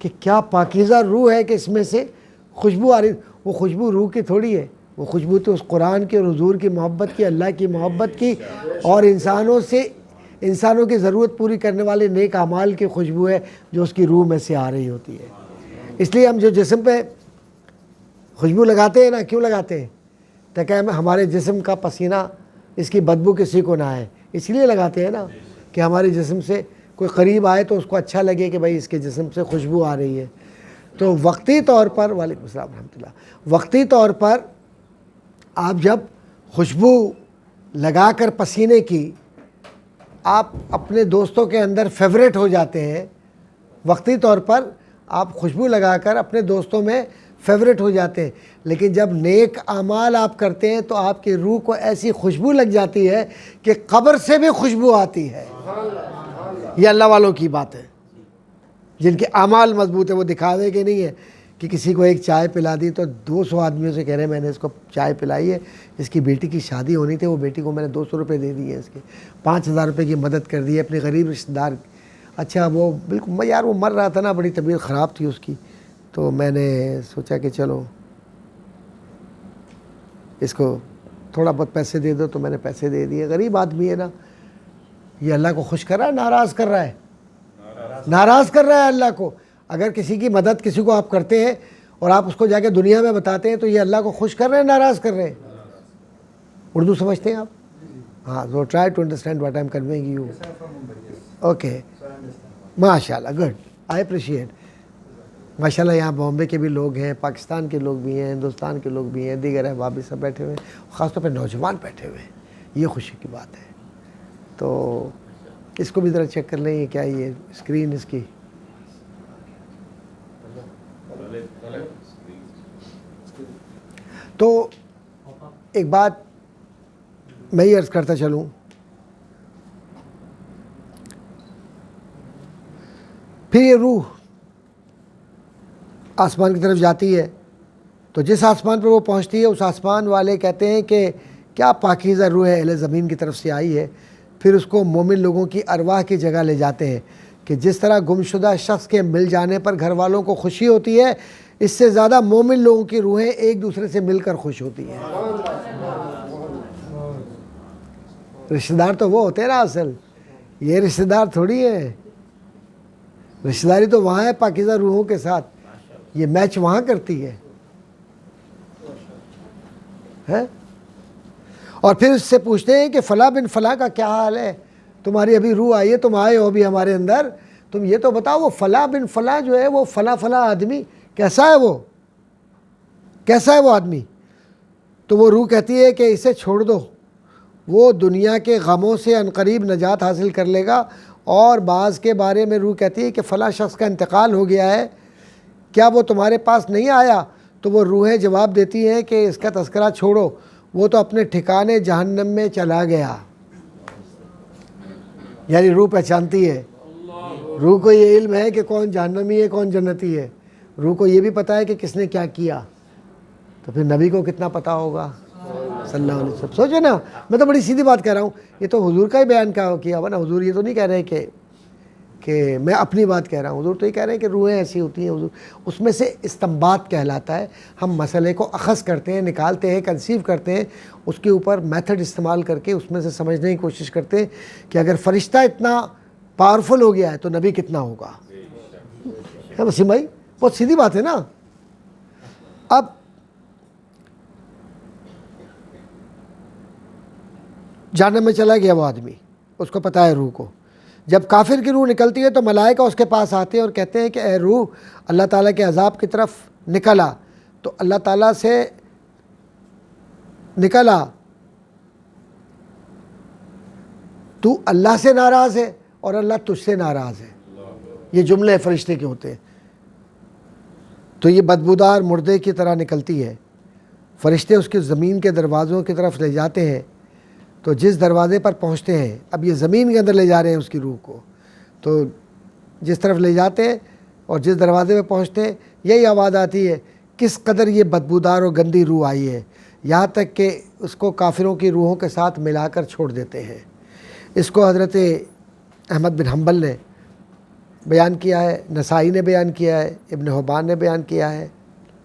کہ کیا پاکیزہ روح ہے کہ اس میں سے خوشبو آ رہی. وہ خوشبو روح کی تھوڑی ہے، وہ خوشبو تو اس قرآن کی اور حضور کی محبت کی، اللہ کی محبت کی، اور انسانوں کی ضرورت پوری کرنے والے نیک اعمال کی خوشبو ہے جو اس کی روح میں سے آ رہی ہوتی ہے. اس لیے ہم جو جسم پہ خوشبو لگاتے ہیں نا، کیوں لگاتے ہیں؟ تاکہ ہمارے جسم کا پسینہ، اس کی بدبو کسی کو نہ آئے. اسی لیے لگاتے ہیں نا کہ ہمارے جسم سے کوئی قریب آئے تو اس کو اچھا لگے کہ بھائی اس کے جسم سے خوشبو آ رہی ہے. تو وقتی طور پر، وعلیکم السلام ورحمۃ اللہ، وقتی طور پر آپ جب خوشبو لگا کر پسینے کی آپ اپنے دوستوں کے اندر فیوریٹ ہو جاتے ہیں، وقتی طور پر آپ خوشبو لگا کر اپنے دوستوں میں فیوریٹ ہو جاتے ہیں. لیکن جب نیک اعمال آپ کرتے ہیں تو آپ کی روح کو ایسی خوشبو لگ جاتی ہے کہ قبر سے بھی خوشبو آتی ہے. یہ اللہ والوں کی بات ہے جن کے اعمال مضبوط ہیں. وہ دکھاوے کے نہیں ہے کہ کسی کو ایک چائے پلا دی تو 200 آدمیوں سے کہہ رہے ہیں میں نے اس کو چائے پلائی ہے, اس کی بیٹی کی شادی ہونی تھی, وہ بیٹی کو میں نے 200 روپے دے دیے, اس کے 5000 روپے کی مدد کر دی ہے اپنے غریب رشتہ دار. اچھا وہ بالکل یار وہ مر رہا تھا نا, بڑی طبیعت خراب تھی اس کی, تو میں نے سوچا کہ چلو اس کو تھوڑا بہت پیسے دے دو, تو میں نے پیسے دے دیے. غریب آدمی ہے نا, یہ اللہ کو خوش کر رہا ہے, ناراض کر رہا ہے, ناراض کر رہا ہے اللہ کو. اگر کسی کی مدد کسی کو آپ کرتے ہیں اور آپ اس کو جا کے دنیا میں بتاتے ہیں تو یہ اللہ کو خوش کر رہے ہیں, ناراض کر رہے ہیں. اردو سمجھتے ہیں آپ؟ ہاں, so try to understand what I'm conveying you. Okay. ماشاء اللہ, گڈ, آئی اپریشیٹ. ماشاء اللہ یہاں بامبے کے بھی لوگ ہیں, پاکستان کے لوگ بھی ہیں, ہندوستان کے لوگ بھی ہیں, دیگر احباب بھی سب بیٹھے ہوئے ہیں, خاص طور پہ نوجوان بیٹھے ہوئے ہیں. یہ خوشی کی بات ہے. تو اس کو بھی ذرا چیک کر لیں, یہ کیا یہ اسکرین اس کی. تو ایک بات میں یہ عرض کرتا چلوں, پھر یہ روح آسمان کی طرف جاتی ہے, تو جس آسمان پر وہ پہنچتی ہے اس آسمان والے کہتے ہیں کہ کیا پاکیزہ روح ہے, اہل زمین کی طرف سے آئی ہے. پھر اس کو مومن لوگوں کی ارواح کی جگہ لے جاتے ہیں کہ جس طرح گمشدہ شخص کے مل جانے پر گھر والوں کو خوشی ہوتی ہے, اس سے زیادہ مومن لوگوں کی روحیں ایک دوسرے سے مل کر خوش ہوتی ہیں. رشتہ دار تو وہ ہوتے ہیں نا اصل, یہ رشتہ دار تھوڑی ہے. رشتہ داری تو وہاں ہے پاکیزہ روحوں کے ساتھ, یہ میچ وہاں کرتی ہے. اور پھر اس سے پوچھتے ہیں کہ فلاں بن فلاں کا کیا حال ہے, تمہاری ابھی روح آئی ہے, تم آئے ہو ابھی ہمارے اندر, تم یہ تو بتاؤ وہ فلاں بن فلاں جو ہے وہ فلاں فلاں آدمی کیسا ہے, وہ کیسا ہے وہ آدمی. تو وہ روح کہتی ہے کہ اسے چھوڑ دو, وہ دنیا کے غموں سے عنقریب نجات حاصل کر لے گا. اور بعض کے بارے میں روح کہتی ہے کہ فلاں شخص کا انتقال ہو گیا ہے, کیا وہ تمہارے پاس نہیں آیا؟ تو وہ روحیں جواب دیتی ہیں کہ اس کا تذکرہ چھوڑو, وہ تو اپنے ٹھکانے جہنم میں چلا گیا. یعنی روح پہچانتی ہے, روح کو یہ علم ہے کہ کون جہنمی ہے کون جنتی ہے. روح کو یہ بھی پتہ ہے کہ کس نے کیا کیا, تو پھر نبی کو کتنا پتہ ہوگا صلی اللہ علیہ وسلم. سوچو نا, میں تو بڑی سیدھی بات کہہ رہا ہوں, یہ تو حضور کا ہی بیان کیا ہوا نا. حضور یہ تو نہیں کہہ رہے کہ میں اپنی بات کہہ رہا ہوں, حضور تو یہ کہہ رہے ہیں کہ روحیں ایسی ہوتی ہیں. حضور اس میں سے استنباط کہلاتا ہے. ہم مسئلے کو اخذ کرتے ہیں, نکالتے ہیں, کنسیو کرتے ہیں, اس کے اوپر میتھڈ استعمال کر کے اس میں سے سمجھنے کی کوشش کرتے ہیں کہ اگر فرشتہ اتنا پاورفل ہو گیا ہے تو نبی کتنا ہوگا. وسیم بھائی بہت سیدھی بات ہے نا. اب جہنم میں چلا گیا وہ آدمی, اس کو پتہ ہے روح کو. جب کافر کی روح نکلتی ہے تو ملائکہ اس کے پاس آتے ہیں اور کہتے ہیں کہ اے روح, اللہ تعالیٰ کے عذاب کی طرف نکلا. تو اللہ تعالیٰ سے نکلا, تو اللہ سے ناراض ہے اور اللہ تجھ سے ناراض ہے. یہ جملے فرشتے کے ہوتے ہیں. تو یہ بدبودار مردے کی طرح نکلتی ہے. فرشتے اس کے زمین کے دروازوں کی طرف لے جاتے ہیں. تو جس دروازے پر پہنچتے ہیں, اب یہ زمین کے اندر لے جا رہے ہیں اس کی روح کو, تو جس طرف لے جاتے ہیں اور جس دروازے پہ پہنچتے ہیں یہی آواز آتی ہے کس قدر یہ بدبودار اور گندی روح آئی ہے, یہاں تک کہ اس کو کافروں کی روحوں کے ساتھ ملا کر چھوڑ دیتے ہیں. اس کو حضرت احمد بن حنبل نے بیان کیا ہے, نسائی نے بیان کیا ہے, ابن حبان نے بیان کیا ہے,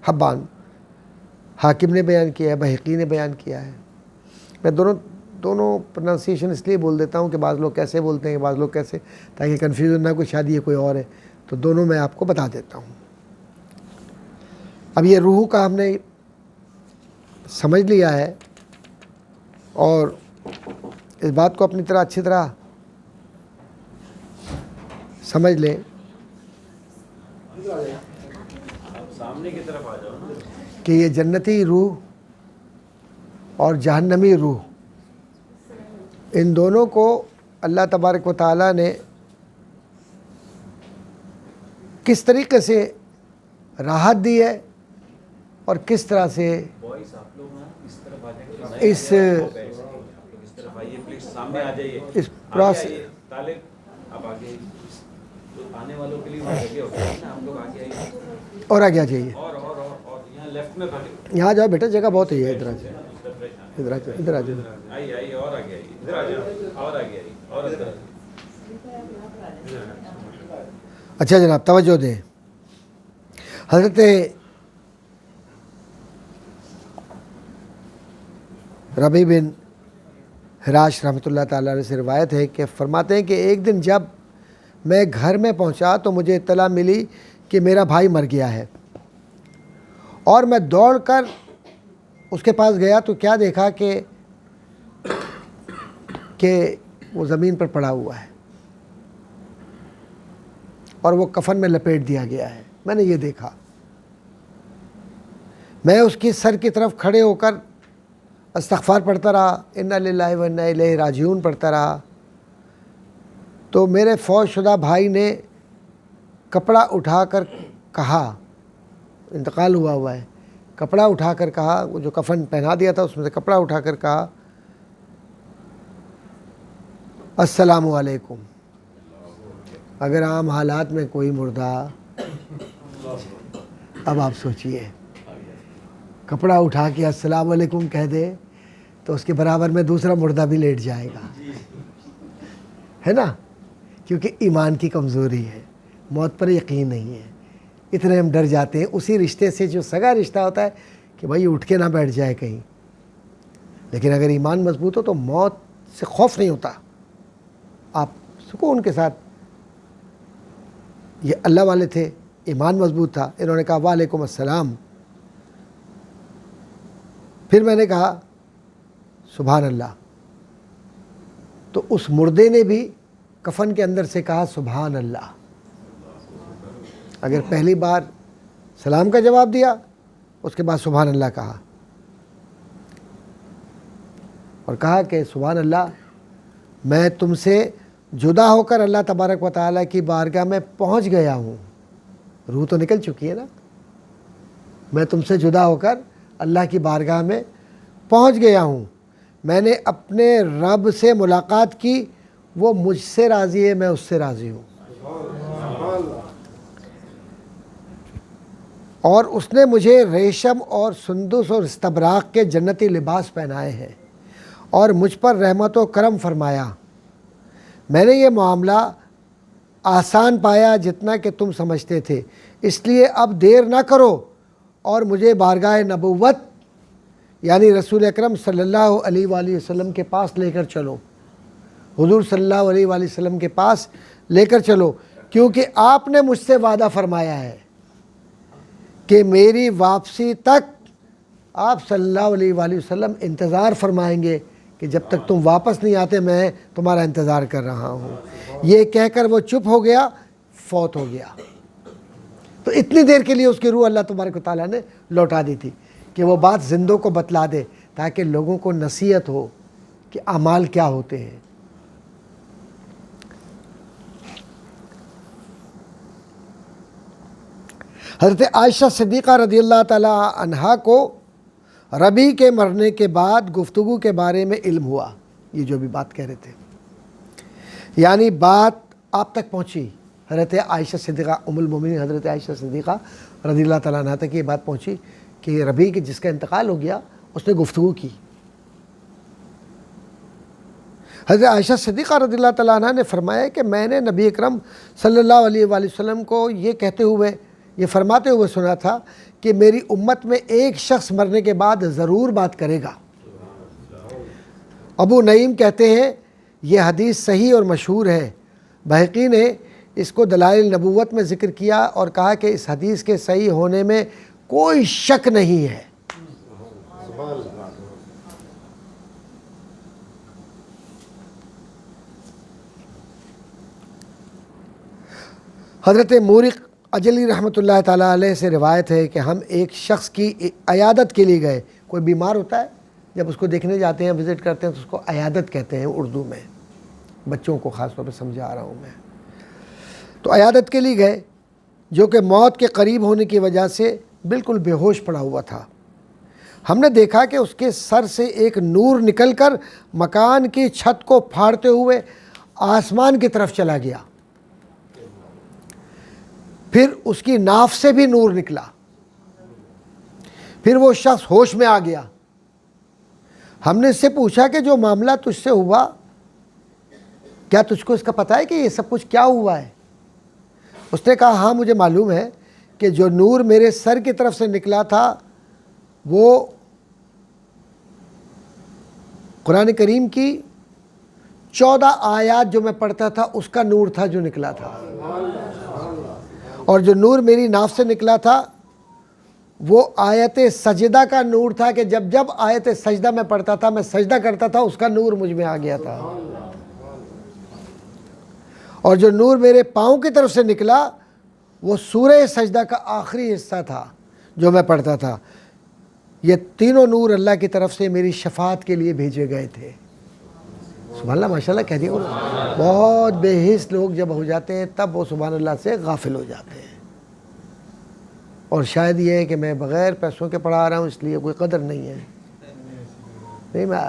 حاکم نے بیان کیا ہے, بہقی نے بیان کیا ہے. میں دونوں پروننسیشن اس لیے بول دیتا ہوں کہ بعض لوگ کیسے بولتے ہیں, بعض لوگ کیسے, تاکہ کنفیوژن نہ کوئی شادی ہے کوئی اور ہے, تو دونوں میں آپ کو بتا دیتا ہوں. اب یہ روح کا ہم نے سمجھ لیا ہے, اور اس بات کو اپنی طرح اچھی طرح سمجھ لیں کہ یہ جنتی روح اور جہنمی روح, ان دونوں کو اللہ تبارک و تعالیٰ نے کس طریقے سے راحت دی ہے اور کس طرح سے اس پروسیس اور آگے آ جائیے، یہاں جاؤ بیٹا، جگہ بہت ہے، ادھر آ جائے، ادھر آ جائے، ادھر آ جائے۔ اچھا جناب توجہ دیں، حضرت ربیع بن حراش رحمۃ اللہ تعالیٰ علیہ سے روایت ہے کہ فرماتے ہیں کہ ایک دن جب میں گھر میں پہنچا تو مجھے اطلاع ملی کہ میرا بھائی مر گیا ہے، اور میں دوڑ کر اس کے پاس گیا تو کیا دیکھا کہ وہ زمین پر پڑا ہوا ہے اور وہ کفن میں لپیٹ دیا گیا ہے۔ میں نے یہ دیکھا، میں اس کی سر کی طرف کھڑے ہو کر استغفار پڑھتا رہا، انا للہ و انا الیہ راجعون پڑھتا رہا، تو میرے فوت شدہ بھائی نے کپڑا اٹھا کر کہا، انتقال ہوا ہے، کپڑا اٹھا کر کہا، وہ جو کفن پہنا دیا تھا اس میں سے کپڑا اٹھا کر کہا السلام علیکم۔ اگر عام حالات میں کوئی مردہ، اب آپ سوچئے، کپڑا اٹھا کے السلام علیکم کہہ دے تو اس کے برابر میں دوسرا مردہ بھی لیٹ جائے گا، ہے نا، کیونکہ ایمان کی کمزوری ہے، موت پر یقین نہیں ہے، اتنے ہم ڈر جاتے ہیں اسی رشتے سے جو سگا رشتہ ہوتا ہے کہ بھائی اٹھ کے نہ بیٹھ جائے کہیں، لیکن اگر ایمان مضبوط ہو تو موت سے خوف نہیں ہوتا، آپ سکون کے ساتھ۔ یہ اللہ والے تھے، ایمان مضبوط تھا، انہوں نے کہا وعلیکم السلام۔ پھر میں نے کہا سبحان اللہ، تو اس مردے نے بھی کفن کے اندر سے کہا سبحان اللہ۔ اگر پہلی بار سلام کا جواب دیا، اس کے بعد سبحان اللہ کہا، اور کہا کہ سبحان اللہ، میں تم سے جدا ہو کر اللہ تبارک و تعالیٰ کی بارگاہ میں پہنچ گیا ہوں، روح تو نکل چکی ہے نا، میں تم سے جدا ہو کر اللہ کی بارگاہ میں پہنچ گیا ہوں، میں نے اپنے رب سے ملاقات کی، وہ مجھ سے راضی ہے، میں اس سے راضی ہوں، اور اس نے مجھے ریشم اور سندس اور استبراق کے جنتی لباس پہنائے ہیں اور مجھ پر رحمت و کرم فرمایا، میں نے یہ معاملہ آسان پایا جتنا کہ تم سمجھتے تھے، اس لیے اب دیر نہ کرو اور مجھے بارگاہ نبوت یعنی رسول اکرم صلی اللہ علیہ وآلہ وسلم کے پاس لے کر چلو، حضور صلی اللہ علیہ وآلہ وسلم کے پاس لے کر چلو، کیونکہ آپ نے مجھ سے وعدہ فرمایا ہے کہ میری واپسی تک آپ صلی اللہ علیہ وآلہ وسلم انتظار فرمائیں گے کہ جب تک تم واپس نہیں آتے میں تمہارا انتظار کر رہا ہوں۔ یہ کہہ کر وہ چپ ہو گیا، فوت ہو گیا۔ تو اتنی دیر کے لیے اس کی روح اللہ تبارک و تعالیٰ نے لوٹا دی تھی کہ وہ بات زندوں کو بتلا دے، تاکہ لوگوں کو نصیحت ہو کہ اعمال کیا ہوتے ہیں۔ حضرت عائشہ صدیقہ رضی اللہ تعالی عنہا کو ربیع کے مرنے کے بعد گفتگو کے بارے میں علم ہوا، یہ جو بھی بات کہہ رہے تھے، یعنی بات آپ تک پہنچی، حضرت عائشہ صدیقہ ام المومنین حضرت عائشہ صدیقہ رضی اللہ تعالیٰ عنہ تک یہ بات پہنچی کہ ربیع کے جس کا انتقال ہو گیا اس نے گفتگو کی۔ حضرت عائشہ صدیقہ رضی اللہ تعالیٰ عنہ نے فرمایا کہ میں نے نبی اکرم صلی اللہ علیہ وآلہ وسلم کو یہ کہتے ہوئے، یہ فرماتے ہوئے سنا تھا کہ میری امت میں ایک شخص مرنے کے بعد ضرور بات کرے گا۔ ابو نعیم کہتے ہیں یہ حدیث صحیح اور مشہور ہے، بہقی نے اس کو دلائل نبوت میں ذکر کیا اور کہا کہ اس حدیث کے صحیح ہونے میں کوئی شک نہیں ہے۔ حضرت مورق اجلی رحمۃ اللہ تعالیٰ علیہ سے روایت ہے کہ ہم ایک شخص کی عیادت کے لیے گئے، کوئی بیمار ہوتا ہے جب اس کو دیکھنے جاتے ہیں، وزٹ کرتے ہیں تو اس کو عیادت کہتے ہیں اردو میں، بچوں کو خاص طور پہ سمجھا رہا ہوں میں۔ تو عیادت کے لیے گئے، جو کہ موت کے قریب ہونے کی وجہ سے بالکل بے ہوش پڑا ہوا تھا۔ ہم نے دیکھا کہ اس کے سر سے ایک نور نکل کر مکان کی چھت کو پھاڑتے ہوئے آسمان کی طرف چلا گیا، پھر اس کی ناف سے بھی نور نکلا، پھر وہ شخص ہوش میں آ گیا۔ ہم نے اس سے پوچھا کہ جو معاملہ تجھ سے ہوا، کیا تجھ کو اس کا پتہ ہے کہ یہ سب کچھ کیا ہوا ہے؟ اس نے کہا ہاں مجھے معلوم ہے کہ جو نور میرے سر کی طرف سے نکلا تھا وہ قرآن کریم کی 14 آیات جو میں پڑھتا تھا اس کا نور تھا جو نکلا تھا، اور جو نور میری ناف سے نکلا تھا وہ آیت سجدہ کا نور تھا کہ جب جب آیت سجدہ میں پڑھتا تھا، میں سجدہ کرتا تھا، اس کا نور مجھ میں آ گیا تھا۔ اور جو نور میرے پاؤں کی طرف سے نکلا وہ سورہ سجدہ کا آخری حصہ تھا جو میں پڑھتا تھا۔ یہ تینوں نور اللہ کی طرف سے میری شفاعت کے لیے بھیجے گئے تھے۔ سبحان اللہ، ماشاءاللہ کہہ دیے۔ بہت بے حس لوگ جب ہو جاتے ہیں تب وہ سبحان اللہ سے غافل ہو جاتے ہیں، اور شاید یہ ہے کہ میں بغیر پیسوں کے پڑھا رہا ہوں اس لیے کوئی قدر نہیں ہے۔ نہیں، میں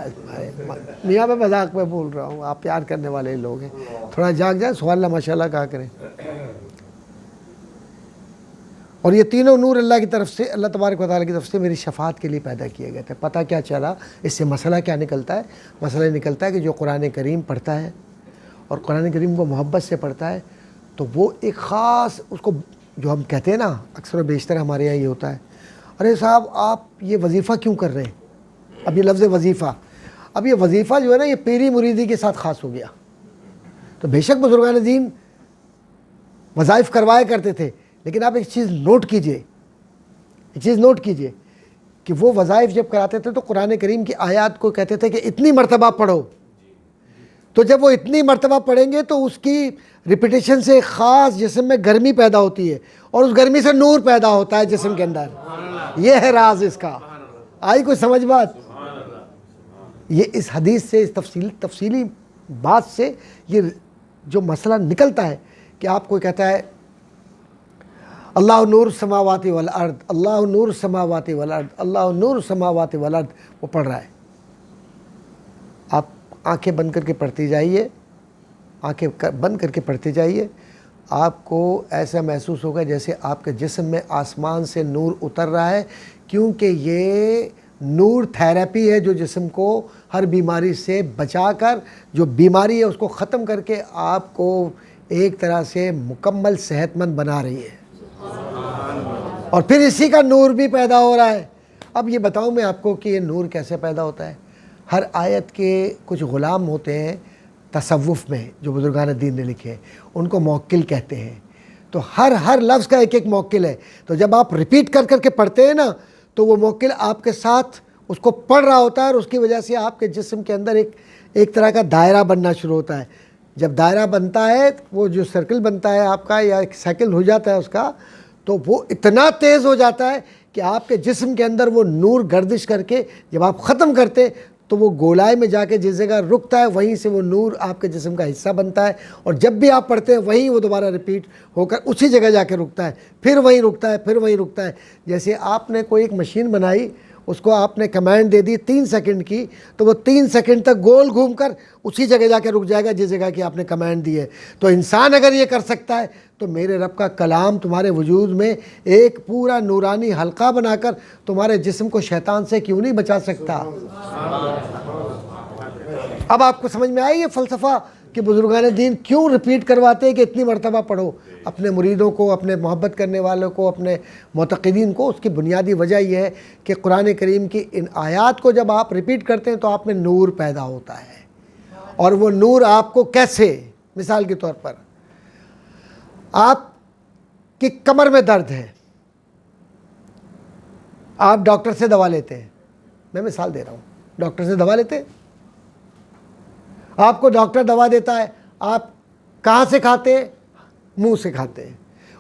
میاں میں مذاق میں بول رہا ہوں، آپ پیار کرنے والے لوگ ہیں، تھوڑا جاگ جائیں، سبحان اللہ ماشاءاللہ کہا کریں۔ اور یہ تینوں نور اللہ کی طرف سے، اللہ تبارک و تعالیٰ کی طرف سے میری شفاعت کے لیے پیدا کیے گئے تھے۔ پتہ کیا چلا اس سے؟ مسئلہ کیا نکلتا ہے؟ مسئلہ نکلتا ہے کہ جو قرآن کریم پڑھتا ہے اور قرآن کریم کو محبت سے پڑھتا ہے تو وہ ایک خاص، اس کو جو ہم کہتے ہیں نا، اکثر و بیشتر ہمارے یہاں یہ ہوتا ہے، ارے صاحب آپ یہ وظیفہ کیوں کر رہے ہیں؟ اب یہ لفظ وظیفہ، اب یہ وظیفہ جو ہے نا یہ پیری مریدی کے ساتھ خاص ہو گیا۔ تو بے شک بزرگان دین وظائف کروایا کرتے تھے، لیکن آپ ایک چیز نوٹ کیجئے، کہ وہ وظائف جب کراتے تھے تو قرآن کریم کی آیات کو کہتے تھے کہ اتنی مرتبہ پڑھو، تو جب وہ اتنی مرتبہ پڑھیں گے تو اس کی ریپیٹیشن سے خاص جسم میں گرمی پیدا ہوتی ہے، اور اس گرمی سے نور پیدا ہوتا ہے جسم کے اندر۔ یہ ہے راز اس کا۔ آئی کوئی سمجھ بات؟ یہ اس حدیث سے، اس تفصیلی بات سے یہ جو مسئلہ نکلتا ہے کہ آپ کو کہتا ہے اللہ نور السماوات والارض، اللہ نور السماوات والارض، اللہ نور السماوات والارض، وہ پڑھ رہا ہے۔ آپ آنکھیں بند کر کے پڑھتے جائیے، آنکھیں بند کر کے پڑھتے جائیے، آپ کو ایسا محسوس ہوگا جیسے آپ کے جسم میں آسمان سے نور اتر رہا ہے، کیونکہ یہ نور تھیراپی ہے جو جسم کو ہر بیماری سے بچا کر، جو بیماری ہے اس کو ختم کر کے آپ کو ایک طرح سے مکمل صحت مند بنا رہی ہے، اور پھر اسی کا نور بھی پیدا ہو رہا ہے۔ اب یہ بتاؤں میں آپ کو کہ یہ نور کیسے پیدا ہوتا ہے۔ ہر آیت کے کچھ غلام ہوتے ہیں تصوف میں جو بزرگان دین نے لکھے ہیں، ان کو موکل کہتے ہیں، تو ہر لفظ کا ایک ایک موکل ہے۔ تو جب آپ ریپیٹ کر کر کے پڑھتے ہیں نا تو وہ موکل آپ کے ساتھ اس کو پڑھ رہا ہوتا ہے، اور اس کی وجہ سے آپ کے جسم کے اندر ایک طرح کا دائرہ بننا شروع ہوتا ہے۔ جب دائرہ بنتا ہے، وہ جو سرکل بنتا ہے آپ کا یا ایک سائیکل ہو جاتا ہے اس کا، تو وہ اتنا تیز ہو جاتا ہے کہ آپ کے جسم کے اندر وہ نور گردش کر کے جب آپ ختم کرتے تو وہ گولائی میں جا کے جس جگہ رکتا ہے وہیں سے وہ نور آپ کے جسم کا حصہ بنتا ہے، اور جب بھی آپ پڑھتے ہیں وہیں وہ دوبارہ ریپیٹ ہو کر اسی جگہ جا کے رکتا ہے، پھر وہیں رکتا ہے، پھر وہیں رکتا ہے۔ جیسے آپ نے کوئی ایک مشین بنائی، اس کو آپ نے کمانڈ دے دی 3 سیکنڈ کی، تو وہ 3 سیکنڈ تک گول گھوم کر اسی جگہ جا کے رک جائے گا جس جگہ کی آپ نے کمانڈ دی ہے۔ تو انسان اگر یہ کر سکتا ہے تو میرے رب کا کلام تمہارے وجود میں ایک پورا نورانی حلقہ بنا کر تمہارے جسم کو شیطان سے کیوں نہیں بچا سکتا؟ اب آپ کو سمجھ میں آئی یہ فلسفہ کہ بزرگان دین کیوں ریپیٹ کرواتے ہیں کہ اتنی مرتبہ پڑھو اپنے مریدوں کو، اپنے محبت کرنے والوں کو، اپنے معتقدین کو؟ اس کی بنیادی وجہ یہ ہے کہ قرآن کریم کی ان آیات کو جب آپ ریپیٹ کرتے ہیں تو آپ میں نور پیدا ہوتا ہے، اور وہ نور آپ کو کیسے؟ مثال کے طور پر آپ کی کمر میں درد ہے، آپ ڈاکٹر سے دوا لیتے ہیں، میں مثال دے رہا ہوں، ڈاکٹر سے دوا لیتے ہیں، آپ کو ڈاکٹر دوا دیتا ہے، آپ کہاں سے کھاتے ہیں؟ منہ سے کھاتے ہیں،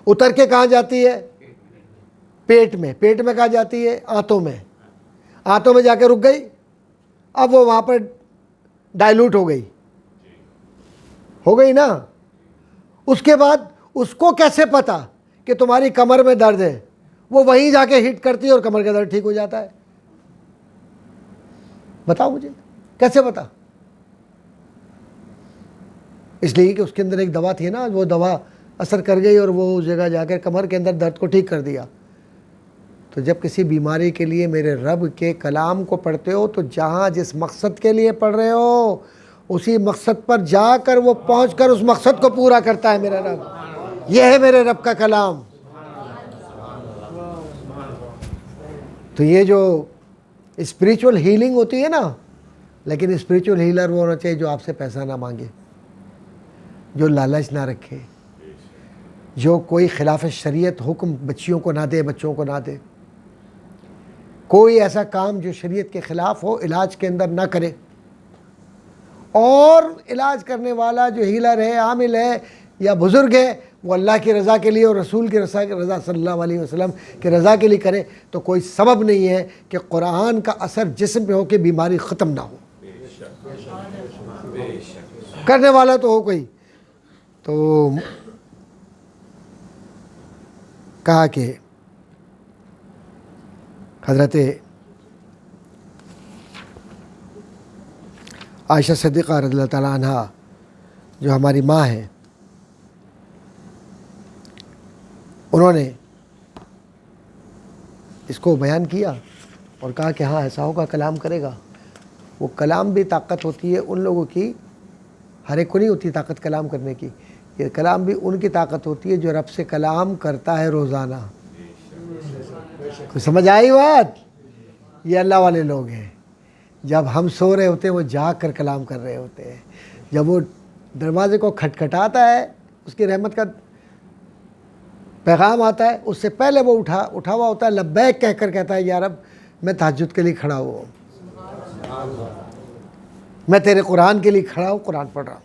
اتر کے کہاں جاتی ہے؟ پیٹ میں، پیٹ میں کہاں جاتی ہے؟ آنتوں میں، آنتوں میں جا کے رک گئی، اب وہ وہاں پر ڈائلوٹ ہو گئی نا۔ اس کے بعد اس کو کیسے پتا کہ تمہاری کمر میں درد ہے؟ وہ وہیں جا کے ہٹ کرتی ہے اور کمر کا درد ٹھیک ہو جاتا ہے. بتاؤ مجھے کیسے بتا؟ اس لیے کہ اس کے اندر ایک دوا تھی نا، وہ دوا اثر کر گئی اور وہ اس جگہ جا کر کمر کے اندر درد کو ٹھیک کر دیا. تو جب کسی بیماری کے لیے میرے رب کے کلام کو پڑھتے ہو تو جہاں جس مقصد کے لیے پڑھ رہے ہو اسی مقصد پر جا کر وہ پہنچ کر اس مقصد کو پورا کرتا ہے میرا رب. یہ ہے میرے رب کا کلام. تو یہ جو اسپریچول ہیلنگ ہوتی ہے نا، لیکن اسپریچول ہیلر وہ ہونا چاہیے جو آپ سے پیسہ نہ مانگے، جو لالچ نہ رکھے، جو کوئی خلاف شریعت حکم بچیوں کو نہ دے، بچوں کو نہ دے. کوئی ایسا کام جو شریعت کے خلاف ہو علاج کے اندر نہ کرے. اور علاج کرنے والا جو ہیلر ہے، عامل ہے یا بزرگ ہے، وہ اللہ کی رضا کے لیے اور رسول کی رضا صلی اللہ علیہ وسلم کی رضا کے لیے کرے تو کوئی سبب نہیں ہے کہ قرآن کا اثر جسم پہ ہو کہ بیماری ختم نہ ہو. کرنے والا تو ہو کوئی. تو کہا کہ حضرت عائشہ صدیقہ رضی اللہ تعالیٰ عنہ جو ہماری ماں ہیں، انہوں نے اس کو بیان کیا اور کہا کہ ہاں ایسا ہوگا، کلام کرے گا. وہ کلام بھی طاقت ہوتی ہے ان لوگوں کی، ہر ایک کو نہیں ہوتی طاقت کلام کرنے کی. یہ کلام بھی ان کی طاقت ہوتی ہے جو رب سے کلام کرتا ہے روزانہ. سمجھ آئی بات؟ یہ اللہ والے لوگ ہیں. جب ہم سو رہے ہوتے ہیں وہ جاگ کر کلام کر رہے ہوتے ہیں. جب وہ دروازے کو کھٹکھٹاتا ہے اس کی رحمت کا پیغام آتا ہے، اس سے پہلے وہ اٹھا ہوا ہوتا ہے، لبیک کہہ کر کہتا ہے یا رب میں تہجد کے لیے کھڑا ہوا ہوں، میں تیرے قرآن کے لیے کھڑا ہوں، قرآن پڑھ رہا ہوں،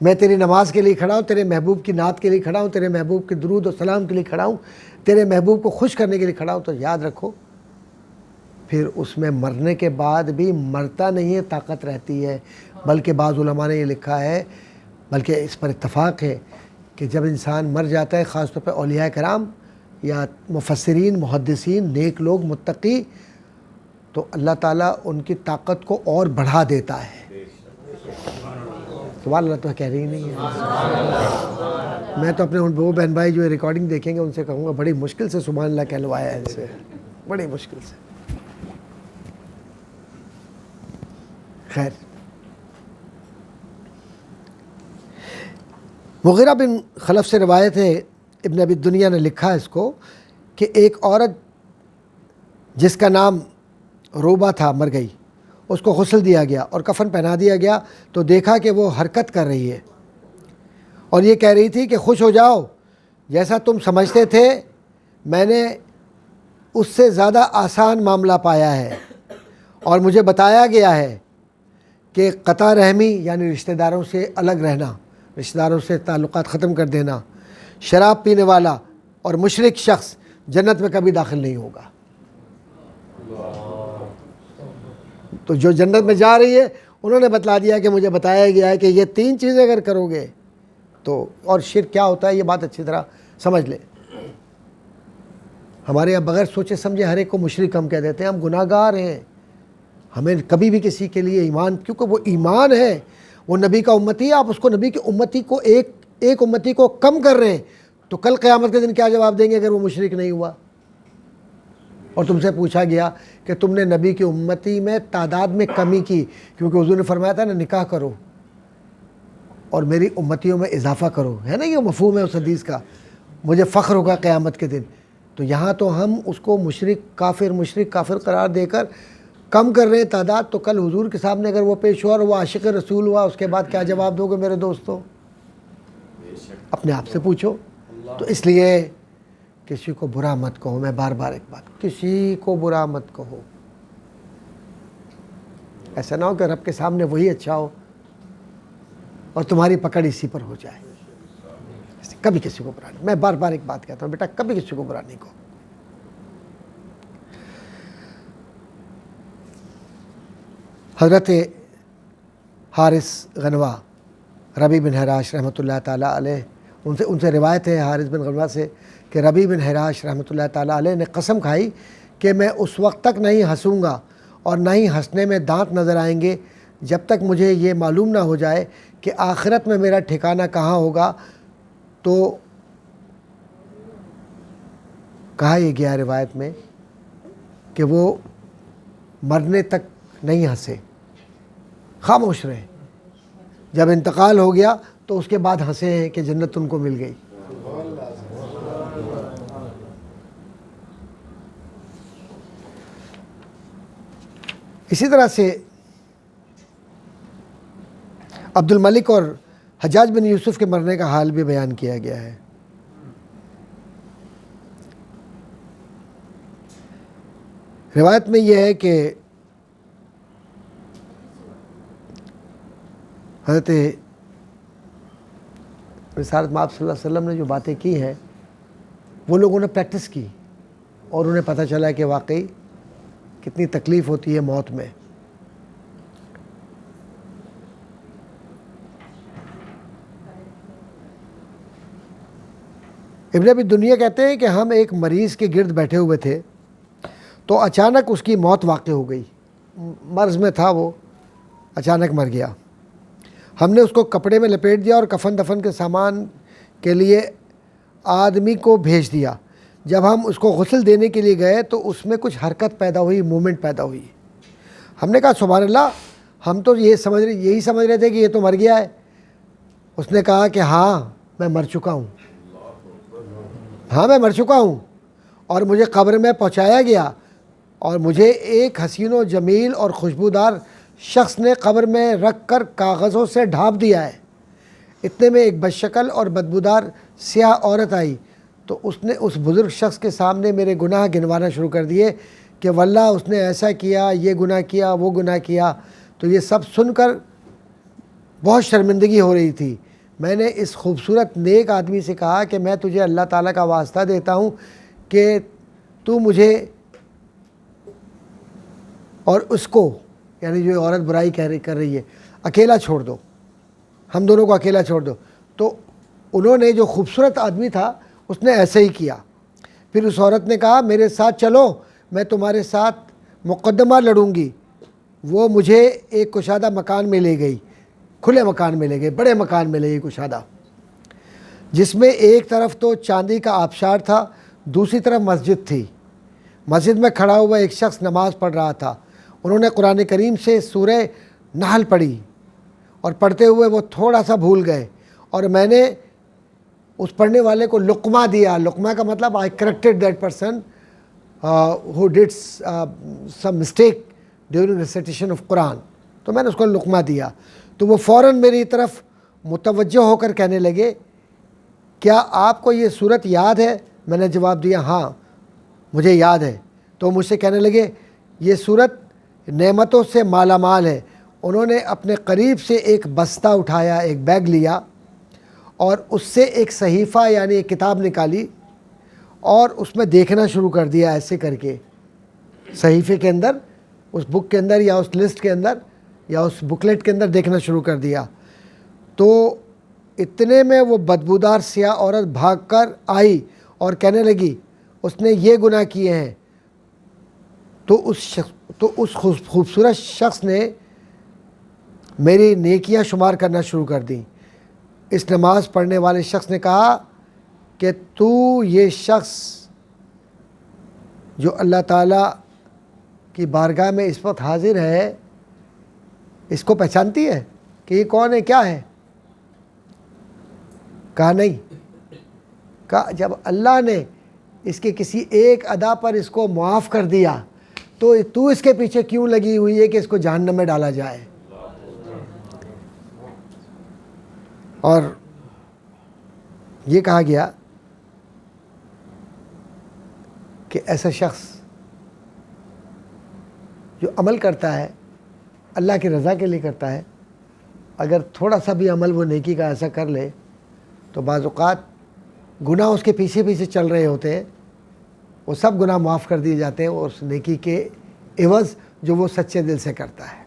میں تیری نماز کے لیے کھڑا ہوں، تیرے محبوب کی نعت کے لیے کھڑا ہوں، تیرے محبوب کے درود و سلام کے لیے کھڑا ہوں، تیرے محبوب کو خوش کرنے کے لیے کھڑا ہوں. تو یاد رکھو پھر اس میں مرنے کے بعد بھی مرتا نہیں ہے، طاقت رہتی ہے. بلکہ بعض علماء نے یہ لکھا ہے، بلکہ اس پر اتفاق ہے کہ جب انسان مر جاتا ہے، خاص طور پہ اولیاء کرام یا مفسرین، محدثین، نیک لوگ، متقی، تو اللہ تعالیٰ ان کی طاقت کو اور بڑھا دیتا ہے. سبحان اللہ. تو کہہ رہی نہیں ہے. میں تو اپنے ان وہ بہن بھائی جو ریکارڈنگ دیکھیں گے ان سے کہوں گا بڑی مشکل سے سبحان اللہ کہلوایا ہے ان سے، بڑی مشکل سے. خیر، مغیرہ بن خلف سے روایت ہے، ابن ابی دنیا نے لکھا اس کو کہ ایک عورت جس کا نام روبہ تھا مر گئی، اس کو غسل دیا گیا اور کفن پہنا دیا گیا تو دیکھا کہ وہ حرکت کر رہی ہے اور یہ کہہ رہی تھی کہ خوش ہو جاؤ، جیسا تم سمجھتے تھے میں نے اس سے زیادہ آسان معاملہ پایا ہے، اور مجھے بتایا گیا ہے کہ قطع رحمی یعنی رشتہ داروں سے الگ رہنا، رشتہ داروں سے تعلقات ختم کر دینا، شراب پینے والا اور مشرک شخص جنت میں کبھی داخل نہیں ہوگا. تو جو جنت میں جا رہی ہے انہوں نے بتلا دیا کہ مجھے بتایا گیا ہے کہ یہ 3 چیزیں اگر کرو گے تو. اور شرک کیا ہوتا ہے یہ بات اچھی طرح سمجھ لے. ہمارے یہاں بغیر سوچے سمجھے ہر ایک کو مشرک ہم کہہ دیتے ہیں. ہم گناہ گار ہیں. ہمیں کبھی بھی کسی کے لیے ایمان، کیونکہ وہ ایمان ہے، وہ نبی کا امتی ہے، آپ اس کو نبی کی امتی کو ایک امتی کو کم کر رہے ہیں تو کل قیامت کے دن کیا جواب دیں گے اگر وہ مشرک نہیں ہوا؟ اور تم سے پوچھا گیا کہ تم نے نبی کی امتی میں تعداد میں کمی کی، کیونکہ حضور نے فرمایا تھا نا نکاح کرو اور میری امتیوں میں اضافہ کرو، ہے نا یہ مفہوم ہے اس حدیث کا، مجھے فخر ہوگا قیامت کے دن. تو یہاں تو ہم اس کو مشرک کافر قرار دے کر کم کر رہے ہیں تعداد. تو کل حضور کے سامنے اگر وہ پیش ہوا اور وہ عاشق رسول ہوا، اس کے بعد کیا جواب دو گے میرے دوستو؟ اپنے آپ سے پوچھو. تو اس لیے کسی کو برا مت کہو. میں بار بار ایک بات، کسی کو برا مت کہو. ایسا نہ ہو کہ رب کے سامنے وہی اچھا ہو اور تمہاری پکڑ اسی پر ہو جائے. کبھی کسی کو برا نہیں. میں بار بار ایک بات کہتا ہوں، بیٹا کبھی کسی کو برا نہیں کہو. حضرت حارث غنوہ ربیع بن حراش رحمۃ اللہ تعالیٰ علیہ ان سے روایت ہے حارث بن غنوہ سے کہ ربیع بن حراش رحمۃ اللہ تعالیٰ علیہ نے قسم کھائی کہ میں اس وقت تک نہیں ہنسوں گا اور نہ ہی ہنسنے میں دانت نظر آئیں گے جب تک مجھے یہ معلوم نہ ہو جائے کہ آخرت میں میرا ٹھکانہ کہاں ہوگا. تو کہا یہ گیا روایت میں کہ وہ مرنے تک نہیں ہنسے, خاموش رہے. جب انتقال ہو گیا تو اس کے بعد ہنسے ہیں کہ جنت ان کو مل گئی. اسی طرح سے عبد الملک اور حجاج بن یوسف کے مرنے کا حال بھی بیان کیا گیا ہے. روایت میں یہ ہے کہ حضرت رسالت مآب صلی اللہ علیہ وسلم نے جو باتیں کی ہیں وہ لوگوں نے پریکٹس کی اور انہیں پتہ چلا کہ واقعی کتنی تکلیف ہوتی ہے موت میں. ابن ابی دنیا کہتے ہیں کہ ہم ایک مریض کے گرد بیٹھے ہوئے تھے تو اچانک اس کی موت واقع ہو گئی. مرض میں تھا وہ, اچانک مر گیا. ہم نے اس کو کپڑے میں لپیٹ دیا اور کفن دفن کے سامان کے لیے آدمی کو بھیج دیا. جب ہم اس کو غسل دینے کے لیے گئے تو اس میں کچھ حرکت پیدا ہوئی, موومنٹ پیدا ہوئی. ہم نے کہا سبحان اللہ, ہم تو یہی سمجھ رہے تھے کہ یہ تو مر گیا ہے. اس نے کہا کہ ہاں میں مر چکا ہوں, ہاں میں مر چکا ہوں اور مجھے قبر میں پہنچایا گیا اور مجھے ایک حسین و جمیل اور خوشبودار شخص نے قبر میں رکھ کر کاغذوں سے ڈھانپ دیا ہے. اتنے میں ایک بدشکل اور بدبودار سیاہ عورت آئی تو اس نے اس بزرگ شخص کے سامنے میرے گناہ گنوانا شروع کر دیے کہ واللہ اس نے ایسا کیا, یہ گناہ کیا, وہ گناہ کیا. تو یہ سب سن کر بہت شرمندگی ہو رہی تھی. میں نے اس خوبصورت نیک آدمی سے کہا کہ میں تجھے اللہ تعالیٰ کا واسطہ دیتا ہوں کہ تو مجھے اور اس کو, یعنی جو عورت برائی کر رہی ہے, اکیلا چھوڑ دو, ہم دونوں کو اکیلا چھوڑ دو. تو انہوں نے, جو خوبصورت آدمی تھا اس نے ایسے ہی کیا. پھر اس عورت نے کہا میرے ساتھ چلو, میں تمہارے ساتھ مقدمہ لڑوں گی. وہ مجھے ایک کشادہ مکان میں لے گئی, کھلے مکان میں لے گئی, بڑے مکان میں لے گئی کشادہ, جس میں ایک طرف تو چاندی کا آبشار تھا, دوسری طرف مسجد تھی. مسجد میں کھڑا ہوا ایک شخص نماز پڑھ رہا تھا. انہوں نے قرآن کریم سے سورہ نحل پڑھی اور پڑھتے ہوئے وہ تھوڑا سا بھول گئے اور میں نے اس پڑھنے والے کو لقمہ دیا. لقمہ کا مطلب I corrected that person who did some mistake during recitation of Quran. تو میں نے اس کو لقمہ دیا تو وہ فوراً میری طرف متوجہ ہو کر کہنے لگے کیا آپ کو یہ صورت یاد ہے؟ میں نے جواب دیا ہاں مجھے یاد ہے. تو مجھ سے کہنے لگے یہ صورت نعمتوں سے مالا مال ہے. انہوں نے اپنے قریب سے ایک بستہ اٹھایا, ایک بیگ لیا اور اس سے ایک صحیفہ یعنی ایک کتاب نکالی اور اس میں دیکھنا شروع کر دیا ایسے کر کے, صحیفے کے اندر, اس بک کے اندر یا اس لسٹ کے اندر یا اس بکلیٹ کے اندر دیکھنا شروع کر دیا. تو اتنے میں وہ بدبودار سیاہ عورت بھاگ کر آئی اور کہنے لگی اس نے یہ گناہ کیے ہیں. تو اس خوبصورت شخص نے میری نیکیاں شمار کرنا شروع کر دیں. اس نماز پڑھنے والے شخص نے کہا کہ تو یہ شخص جو اللہ تعالیٰ کی بارگاہ میں اس وقت حاضر ہے اس کو پہچانتی ہے کہ یہ کون ہے, کیا ہے؟ کہا نہیں. کہا جب اللہ نے اس کے کسی ایک ادا پر اس کو معاف کر دیا تو اس کے پیچھے کیوں لگی ہوئی ہے کہ اس کو جہنم میں ڈالا جائے؟ اور یہ کہا گیا کہ ایسا شخص جو عمل کرتا ہے اللہ کی رضا کے لیے کرتا ہے, اگر تھوڑا سا بھی عمل وہ نیکی کا ایسا کر لے تو بعض اوقات گناہ اس کے پیچھے پیچھے چل رہے ہوتے ہیں, وہ سب گناہ معاف کر دیے جاتے ہیں اور اس نیکی کے عوض جو وہ سچے دل سے کرتا ہے.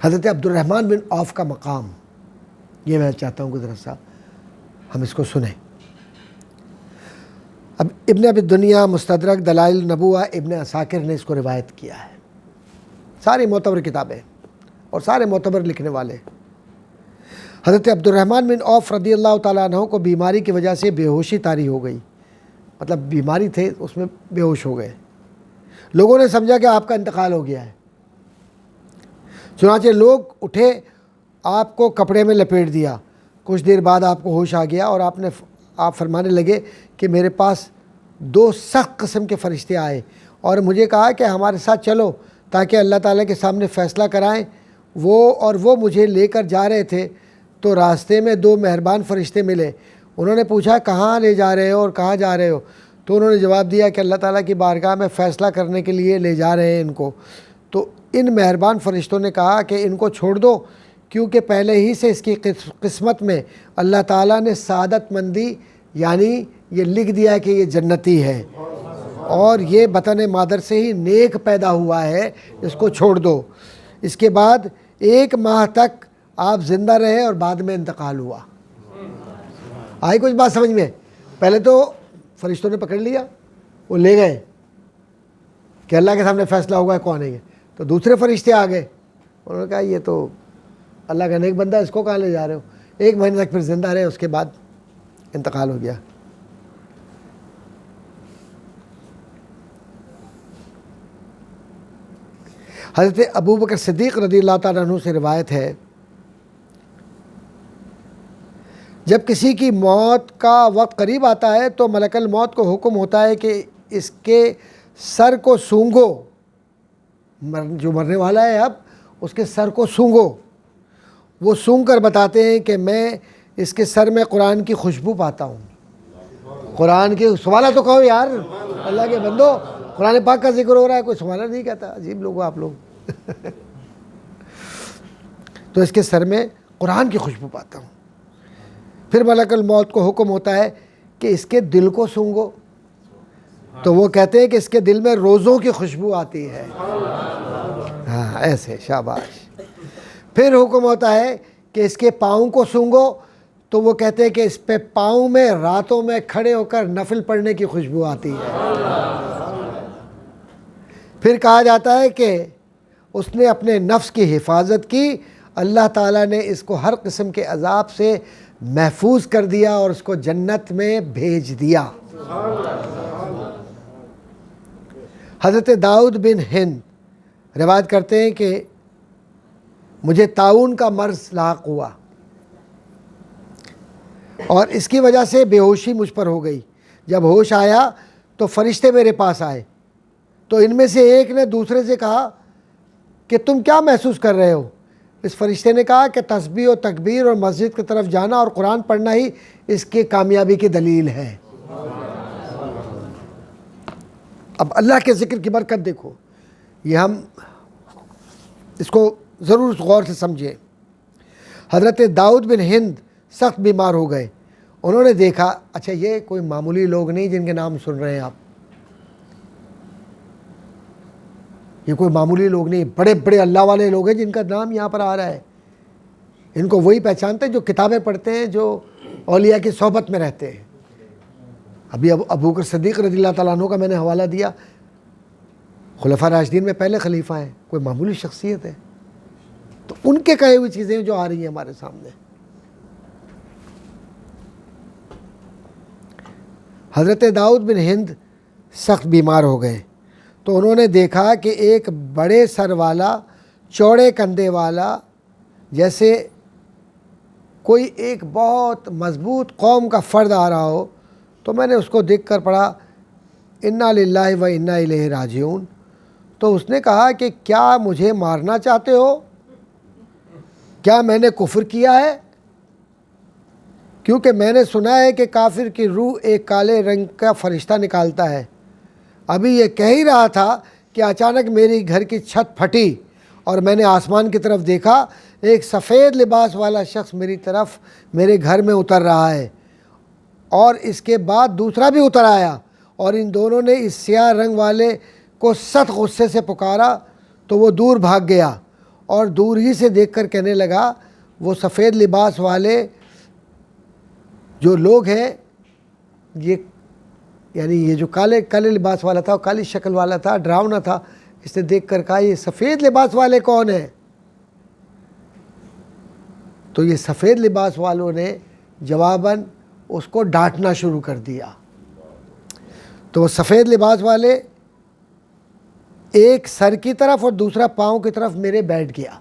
حضرت عبد الرحمن بن عوف کا مقام، یہ میں چاہتا ہوں کہ ذرا سا ہم اس کو سنیں۔ اب ابن ابی دنیا، مستدرک، دلائل النبوہ، ابن عساکر نے اس کو روایت کیا ہے، ساری معتبر کتابیں اور سارے معتبر لکھنے والے۔ حضرت عبد الرحمن بن عوف رضی اللہ تعالیٰ عنہ کو بیماری کی وجہ سے بے ہوشی طاری ہو گئی، مطلب بیماری تھے اس میں بے ہوش ہو گئے۔ لوگوں نے سمجھا کہ آپ کا انتقال ہو گیا ہے، چنانچہ لوگ اٹھے، آپ کو کپڑے میں لپیٹ دیا۔ کچھ دیر بعد آپ کو ہوش آ گیا اور آپ فرمانے لگے کہ میرے پاس 2 سخت قسم کے فرشتے آئے اور مجھے کہا کہ ہمارے ساتھ چلو تاکہ اللہ تعالیٰ کے سامنے فیصلہ کرائیں۔ وہ مجھے لے کر جا رہے تھے تو راستے میں 2 مہربان فرشتے ملے۔ انہوں نے پوچھا کہاں لے جا رہے ہو اور کہاں جا رہے ہو؟ تو انہوں نے جواب دیا کہ اللہ تعالیٰ کی بارگاہ میں فیصلہ کرنے کے لیے لے جا رہے ہیں ان کو۔ تو ان مہربان فرشتوں نے کہا کہ ان کو چھوڑ دو، کیونکہ پہلے ہی سے اس کی قسمت میں اللہ تعالیٰ نے سعادت مندی، یعنی یہ لکھ دیا کہ یہ جنتی ہے اور یہ بطن مادر سے ہی نیک پیدا ہوا ہے، اس کو چھوڑ دو۔ اس کے بعد 1 ماہ تک آپ زندہ رہے اور بعد میں انتقال ہوا۔ آئی کچھ بات سمجھ میں؟ پہلے تو فرشتوں نے پکڑ لیا، وہ لے گئے کہ اللہ کے سامنے فیصلہ ہوگا کون ہے یہ۔ تو دوسرے فرشتے آ گئے، انہوں نے کہا یہ تو اللہ کا نیک بندہ، اس کو کہاں لے جا رہے ہو؟ 1 مہینے تک پھر زندہ رہے، اس کے بعد انتقال ہو گیا۔ حضرت ابو بکر صدیق رضی اللہ تعالیٰ عنہ سے روایت ہے، جب کسی کی موت کا وقت قریب آتا ہے تو ملک الموت کو حکم ہوتا ہے کہ اس کے سر کو سونگو، جو مرنے والا ہے اب اس کے سر کو سونگو۔ وہ سونگ کر بتاتے ہیں کہ میں اس کے سر میں قرآن کی خوشبو پاتا ہوں۔ قرآن کی سبحانہ تو کہو یار، اللہ کے بندو، قرآن پاک کا ذکر ہو رہا ہے، کوئی سبحانہ نہیں کہتا، عجیب لوگ ہو آپ لوگ۔ تو اس کے سر میں قرآن کی خوشبو پاتا ہوں۔ پھر ملک الموت کو حکم ہوتا ہے کہ اس کے دل کو سونگو، تو وہ کہتے ہیں کہ اس کے دل میں روزوں کی خوشبو آتی ہے۔ ہاں ایسے، شاباش۔ پھر حکم ہوتا ہے کہ اس کے پاؤں کو سونگو، تو وہ کہتے ہیں کہ اس پہ پاؤں میں راتوں میں کھڑے ہو کر نفل پڑھنے کی خوشبو آتی ہے۔ پھر کہا جاتا ہے کہ اس نے اپنے نفس کی حفاظت کی، اللہ تعالیٰ نے اس کو ہر قسم کے عذاب سے محفوظ کر دیا اور اس کو جنت میں بھیج دیا۔ حضرت داؤد بن ہند روایت کرتے ہیں کہ مجھے طاعون کا مرض لاحق ہوا اور اس کی وجہ سے بے ہوشی مجھ پر ہو گئی۔ جب ہوش آیا تو فرشتے میرے پاس آئے، تو ان میں سے ایک نے دوسرے سے کہا کہ تم کیا محسوس کر رہے ہو؟ اس فرشتے نے کہا کہ تسبیح و تکبیر اور مسجد کی طرف جانا اور قرآن پڑھنا ہی اس کی کامیابی کی دلیل ہے۔ اب اللہ کے ذکر کی برکت دیکھو، یہ ہم اس کو ضرور غور سے سمجھیں۔ حضرت داؤد بن ہند سخت بیمار ہو گئے، انہوں نے دیکھا، اچھا یہ کوئی معمولی لوگ نہیں جن کے نام سن رہے ہیں آپ، یہ کوئی معمولی لوگ نہیں، بڑے بڑے اللہ والے لوگ ہیں جن کا نام یہاں پر آ رہا ہے۔ ان کو وہی پہچانتے ہیں جو کتابیں پڑھتے ہیں، جو اولیاء کی صحبت میں رہتے ہیں۔ ابھی ابو بکر صدیق رضی اللہ تعالیٰ عنہ کا میں نے حوالہ دیا، خلفاء راشدین میں پہلے خلیفہ ہیں، کوئی معمولی شخصیت ہے، تو ان کے کہے ہوئی چیزیں جو آ رہی ہیں ہمارے سامنے۔ حضرت داؤد بن ہند سخت بیمار ہو گئے تو انہوں نے دیکھا کہ ایک بڑے سر والا، چوڑے کندھے والا، جیسے کوئی ایک بہت مضبوط قوم کا فرد آ رہا ہو، تو میں نے اس کو دیکھ کر پڑھا انا للہ و انا الیہ راجعون۔ تو اس نے کہا کہ کیا مجھے مارنا چاہتے ہو؟ کیا میں نے کفر کیا ہے؟ کیونکہ میں نے سنا ہے کہ کافر کی روح ایک کالے رنگ کا فرشتہ نکالتا ہے۔ ابھی یہ کہہ ہی رہا تھا کہ اچانک میری گھر کی چھت پھٹی اور میں نے آسمان کی طرف دیکھا، ایک سفید لباس والا شخص میری طرف میرے گھر میں اتر رہا ہے، اور اس کے بعد دوسرا بھی اتر آیا، اور ان دونوں نے اس سیاہ رنگ والے کو سخت غصے سے پکارا تو وہ دور بھاگ گیا، اور دور ہی سے دیکھ کر کہنے لگا وہ سفید لباس والے جو لوگ ہیں یہ یعنی یہ جو کالے لباس والا تھا، کالی شکل والا تھا، ڈراؤنا تھا، اس نے دیکھ کر کہا یہ سفید لباس والے کون ہیں؟ تو یہ سفید لباس والوں نے جواباً اس کو ڈانٹنا شروع کر دیا. تو وہ سفید لباس والے ایک سر کی طرف اور دوسرا پاؤں کی طرف میرے بیٹھ گیا.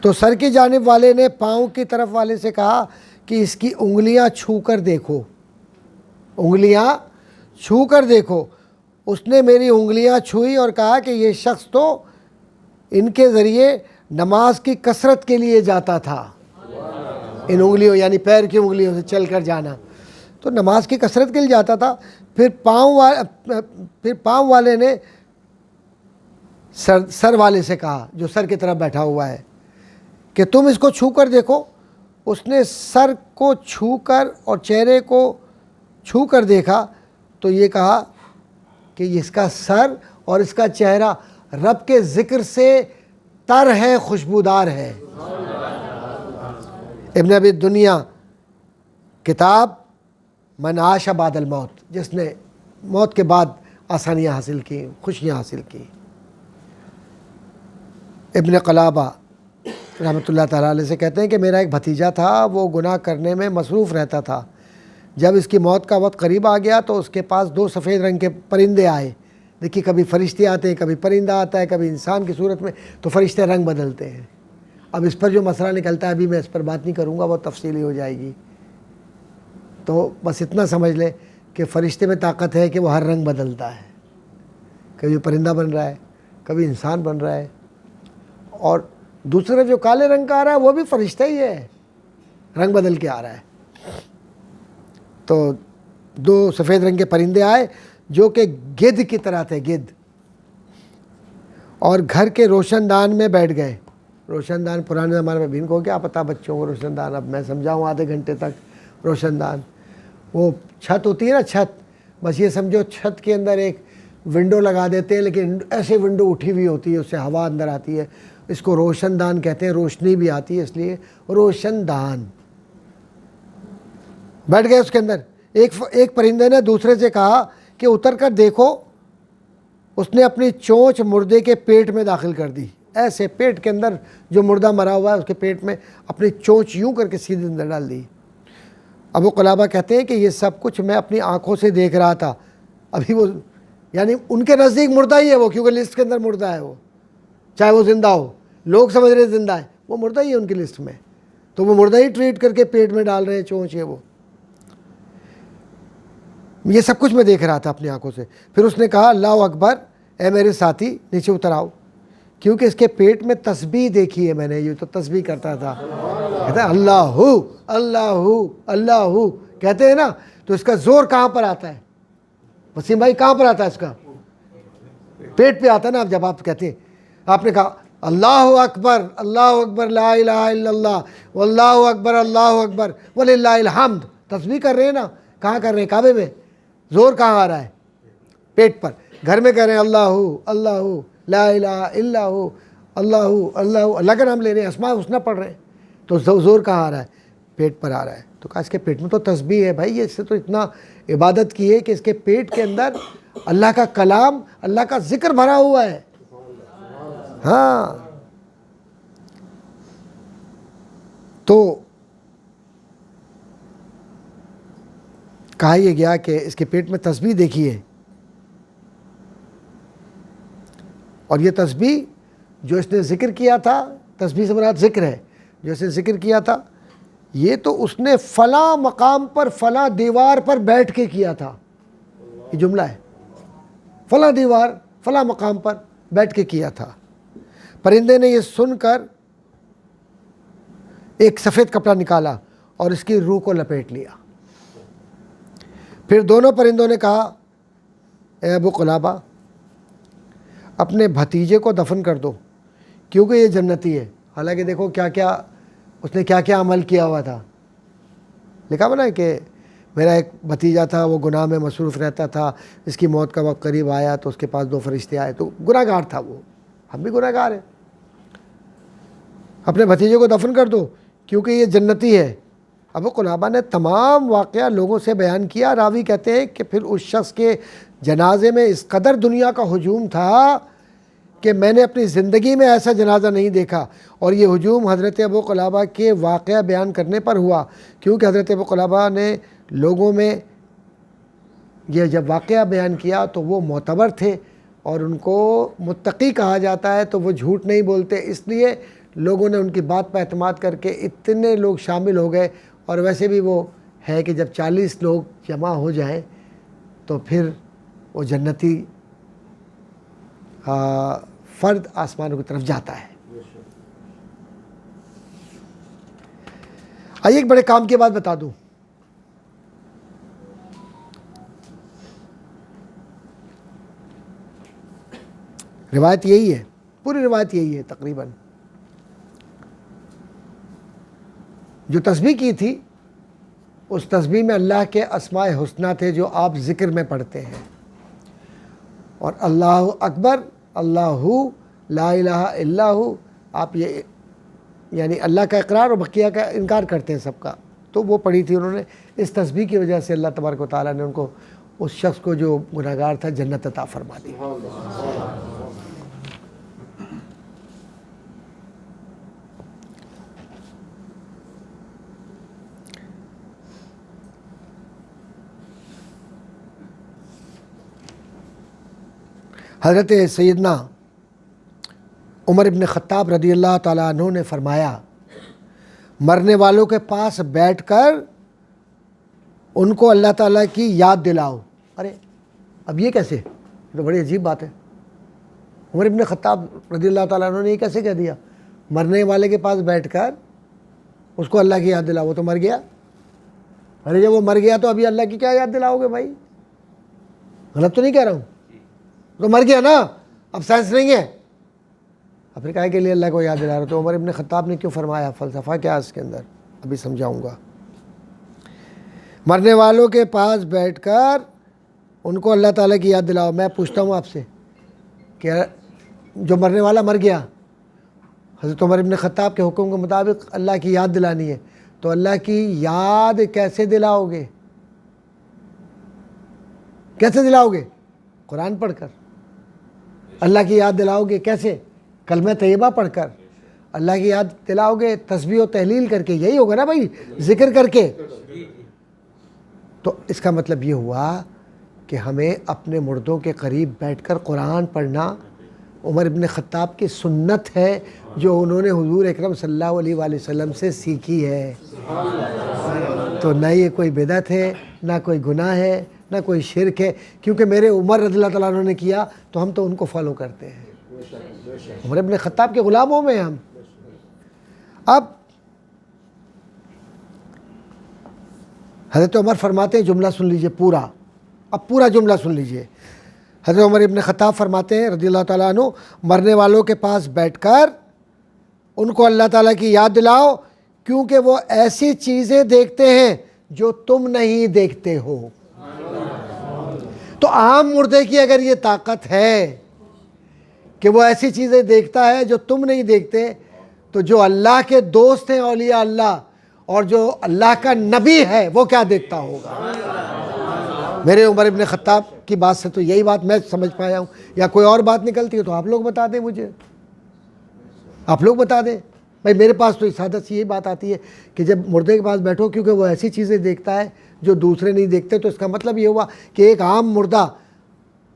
تو سر کی جانب والے نے پاؤں کی طرف والے سے کہا کہ اس کی انگلیاں چھو کر دیکھو، انگلیاں چھو کر دیکھو. اس نے میری انگلیاں چھوئی اور کہا کہ یہ شخص تو ان کے ذریعے نماز کی کثرت کے لیے جاتا تھا. ان انگلیوں یعنی پیر کی انگلیوں سے چل کر جانا، تو نماز کی کثرت کے لیے جاتا تھا. پھر پاؤں والے نے سر والے سے کہا جو سر کی طرف بیٹھا ہوا ہے کہ تم اس کو چھو کر دیکھو. اس نے سر کو چھو کر اور چہرے کو چھو کر دیکھا تو یہ کہا کہ اس کا سر اور اس کا چہرہ رب کے ذکر سے تر ہے، خوشبودار ہے. ابن ابی دنیا کتاب من عاش بعد الموت، جس نے موت کے بعد آسانیاں حاصل کی، خوشیاں حاصل کی. ابن قلابہ رحمۃ اللہ تعالیٰ علیہ سے کہتے ہیں کہ میرا ایک بھتیجا تھا، وہ گناہ کرنے میں مصروف رہتا تھا. جب اس کی موت کا وقت قریب آ گیا تو اس کے پاس 2 سفید رنگ کے پرندے آئے. دیکھیے کبھی فرشتے آتے ہیں، کبھی پرندہ آتا ہے، کبھی انسان کی صورت میں، تو فرشتے رنگ بدلتے ہیں. اب اس پر جو مسئلہ نکلتا ہے ابھی میں اس پر بات نہیں کروں گا، وہ تفصیلی ہو جائے گی. تو بس اتنا سمجھ لیں کہ فرشتے میں طاقت ہے کہ وہ ہر رنگ بدلتا ہے. کبھی پرندہ بن رہا ہے، کبھی انسان بن رہا ہے. اور دوسرا جو کالے رنگ کا آ رہا ہے وہ بھی فرشتہ ہی ہے، رنگ بدل کے آ رہا ہے. تو 2 سفید رنگ کے پرندے آئے جو کہ گدھ کی طرح تھے، گدھ، اور گھر کے روشن دان میں بیٹھ گئے. روشن دان پرانے زمانے میں بھی ان کو کیا پتہ بچوں کو روشن دان، اب میں سمجھاؤں آدھے گھنٹے تک. روشن دان وہ چھت ہوتی ہے نا، چھت، بس یہ سمجھو چھت کے اندر ایک ونڈو لگا دیتے ہیں، لیکن ایسے ونڈو اٹھی ہوئی ہوتی ہے، اس سے ہوا اندر آتی ہے. اس کو روشن دان کہتے ہیں، روشنی بھی آتی ہے اس لیے روشن دان. بیٹھ گئے اس کے اندر. ایک پرندے نے دوسرے سے کہا کہ اتر کر دیکھو. اس نے اپنی چونچ مردے کے پیٹ میں داخل کر دی. ایسے پیٹ کے اندر جو مردہ مرا ہوا ہے اس کے پیٹ میں اپنی چونچ یوں کر کے سیدھے اندر ڈال دی. ابو قلابہ کہتے ہیں کہ یہ سب کچھ میں اپنی آنکھوں سے دیکھ رہا تھا. ابھی وہ یعنی ان کے نزدیک مردہ ہی ہے وہ، کیونکہ لسٹ کے اندر مردہ ہے وہ، چاہے وہ زندہ ہو. لوگ سمجھ رہے زندہ ہے، وہ مردہ ہی ہے ان کی لسٹ میں. تو وہ مردہ ہی ٹریٹ کر کے پیٹ میں ڈال رہے ہیں چونچ. یہ سب کچھ میں دیکھ رہا تھا اپنی آنکھوں سے. پھر اس نے کہا اللہ اکبر، اے میرے ساتھی نیچے اتر آؤ، کیونکہ اس کے پیٹ میں تسبیح دیکھی ہے میں نے. یہ تو تسبیح کرتا تھا، کہتا ہے اللہ اللہ اللہ کہتے ہیں نا. تو اس کا زور کہاں پر آتا ہے وسیم بھائی؟ کہاں پر آتا ہے اس کا؟ پیٹ پہ آتا ہے نا. اب جب آپ کہتے ہیں، آپ نے کہا اللہ اکبر لا الہ الا اللہ واللہ اکبر وللہ الحمد، تسبیح کر رہے ہیں نا. کہاں کر رہے ہیں؟ کعبے میں. زور کہاں آ رہا ہے؟ پیٹ پر. گھر میں کہہ رہے ہیں اللہ لا الہ الا ہو، اللہ کا نام لے رہے ہیں، اسماء الحسنی پڑھ رہے ہیں. تو زور کہاں آ رہا ہے؟ پیٹ پر آ رہا ہے. تو کہا اس کے پیٹ میں تو تسبیح ہے بھائی، اس سے تو اتنا عبادت کی ہے کہ اس کے پیٹ کے اندر اللہ کا کلام، اللہ کا ذکر بھرا ہوا ہے. ہاں، تو کہا یہ گیا کہ اس کے پیٹ میں تسبیح دیکھی ہے. اور یہ تسبیح جو اس نے ذکر کیا تھا، تسبیح سے مراد ذکر ہے، جو اس نے ذکر کیا تھا، یہ تو اس نے فلاں مقام پر فلاں دیوار پر بیٹھ کے کیا تھا. یہ جملہ ہے، فلاں دیوار فلاں مقام پر بیٹھ کے کیا تھا. پرندے نے یہ سن کر ایک سفید کپڑا نکالا اور اس کی روح کو لپیٹ لیا. پھر دونوں پرندوں نے کہا اے ابو قلابہ، اپنے بھتیجے کو دفن کر دو کیونکہ یہ جنتی ہے. حالانکہ دیکھو اس نے کیا کیا عمل کیا ہوا تھا. لکھا ہوا نا کہ میرا ایک بھتیجا تھا، وہ گناہ میں مصروف رہتا تھا، اس کی موت کا وقت قریب آیا تو اس کے پاس 2 فرشتے آئے. تو گناہ گار تھا وہ، ہم بھی گناہ گار ہیں. اپنے بھتیجے کو دفن کر دو کیونکہ یہ جنتی ہے۔ ابو قلابہ نے تمام واقعہ لوگوں سے بیان کیا۔ راوی کہتے ہیں کہ پھر اس شخص کے جنازے میں اس قدر دنیا کا ہجوم تھا کہ میں نے اپنی زندگی میں ایسا جنازہ نہیں دیکھا، اور یہ ہجوم حضرت ابو قلابہ کے واقعہ بیان کرنے پر ہوا، کیونکہ حضرت ابو قلابہ نے لوگوں میں یہ جب واقعہ بیان کیا تو وہ معتبر تھے اور ان کو متقی کہا جاتا ہے، تو وہ جھوٹ نہیں بولتے، اس لیے لوگوں نے ان کی بات پر اعتماد کر کے اتنے لوگ شامل ہو گئے۔ اور ویسے بھی وہ ہے کہ جب 40 لوگ جمع ہو جائیں تو پھر وہ جنتی فرد آسمانوں کی طرف جاتا ہے۔ آئیے ایک بڑے کام کی بات بتا دوں۔ روایت یہی ہے، پوری روایت یہی ہے تقریباً۔ جو تسبیح کی تھی اس تسبیح میں اللہ کے اسماء حسنہ تھے جو آپ ذکر میں پڑھتے ہیں، اور اللہ اکبر، اللہ لا الہ الا ہو، آپ یہ یعنی اللہ کا اقرار اور بقیہ کا انکار کرتے ہیں سب کا، تو وہ پڑھی تھی انہوں نے۔ اس تسبیح کی وجہ سے اللہ تبارک و تعالیٰ نے ان کو، اس شخص کو جو گناہگار تھا، جنت عطا فرما دی۔ حضرت سیدنا عمر ابن خطاب رضی اللہ تعالیٰ عنہ نے فرمایا، مرنے والوں کے پاس بیٹھ کر ان کو اللہ تعالیٰ کی یاد دلاؤ۔ ارے اب یہ کیسے؟ یہ تو بڑی عجیب بات ہے۔ عمر ابن خطاب رضی اللہ تعالیٰ عنہ نے یہ کیسے کہہ دیا؟ مرنے والے کے پاس بیٹھ کر اس کو اللہ کی یاد دلاؤ، وہ تو مر گیا۔ ارے جب وہ مر گیا تو ابھی اللہ کی کیا یاد دلاؤ گے بھائی؟ غلط تو نہیں کہہ رہا ہوں؟ تو مر گیا نا، اب سائنس نہیں ہے، اب پھر کہا کے لیے اللہ کو یاد دلا رہا۔ تو عمر ابن خطاب نے کیوں فرمایا؟ فلسفہ کیا اس کے اندر، ابھی سمجھاؤں گا۔ مرنے والوں کے پاس بیٹھ کر ان کو اللہ تعالیٰ کی یاد دلاؤ۔ میں پوچھتا ہوں آپ سے کہ جو مرنے والا مر گیا، حضرت عمر ابن خطاب کے حکم کے مطابق اللہ کی یاد دلانی ہے، تو اللہ کی یاد کیسے دلاؤ گے؟ کیسے دلاؤ گے؟ قرآن پڑھ کر۔ اللہ کی یاد دلاؤ گے کیسے؟ کلمہ طیبہ پڑھ کر۔ اللہ کی یاد دلاؤ گے تسبیح و تحلیل کر کے، یہی ہوگا نا بھائی، ذکر کر کے۔ تو اس کا مطلب یہ ہوا کہ ہمیں اپنے مردوں کے قریب بیٹھ کر قرآن پڑھنا عمر ابن خطاب کی سنت ہے، جو انہوں نے حضور اکرم صلی اللہ علیہ وآلہ وسلم سے سیکھی ہے۔ تو نہ یہ کوئی بدعت ہے، نہ کوئی گناہ ہے، نہ کوئی شرک ہے، کیونکہ میرے عمر رضی اللہ تعالیٰ عنہ نے کیا تو ہم تو ان کو فالو کرتے ہیں۔ عمر ابن خطاب کے غلاموں میں ہم۔ اب حضرت عمر فرماتے ہیں، جملہ سن لیجئے پورا، اب پورا جملہ سن لیجئے۔ حضرت عمر ابن خطاب فرماتے ہیں رضی اللہ تعالیٰ عنہ، مرنے والوں کے پاس بیٹھ کر ان کو اللہ تعالیٰ کی یاد دلاؤ، کیونکہ وہ ایسی چیزیں دیکھتے ہیں جو تم نہیں دیکھتے ہو۔ تو عام مردے کی اگر یہ طاقت ہے کہ وہ ایسی چیزیں دیکھتا ہے جو تم نہیں دیکھتے، تو جو اللہ کے دوست ہیں اولیاء اللہ اور جو اللہ کا نبی ہے وہ کیا دیکھتا ہوگا؟ میرے عمر ابن خطاب کی بات سے تو یہی بات میں سمجھ پایا ہوں، یا کوئی اور بات نکلتی ہے تو آپ لوگ بتا دیں مجھے، آپ لوگ بتا دیں بھائی۔ میرے پاس تو سادہ سی یہی بات آتی ہے کہ جب مردے کے پاس بیٹھو، کیونکہ وہ ایسی چیزیں دیکھتا ہے جو دوسرے نہیں دیکھتے، تو اس کا مطلب یہ ہوا کہ ایک عام مردہ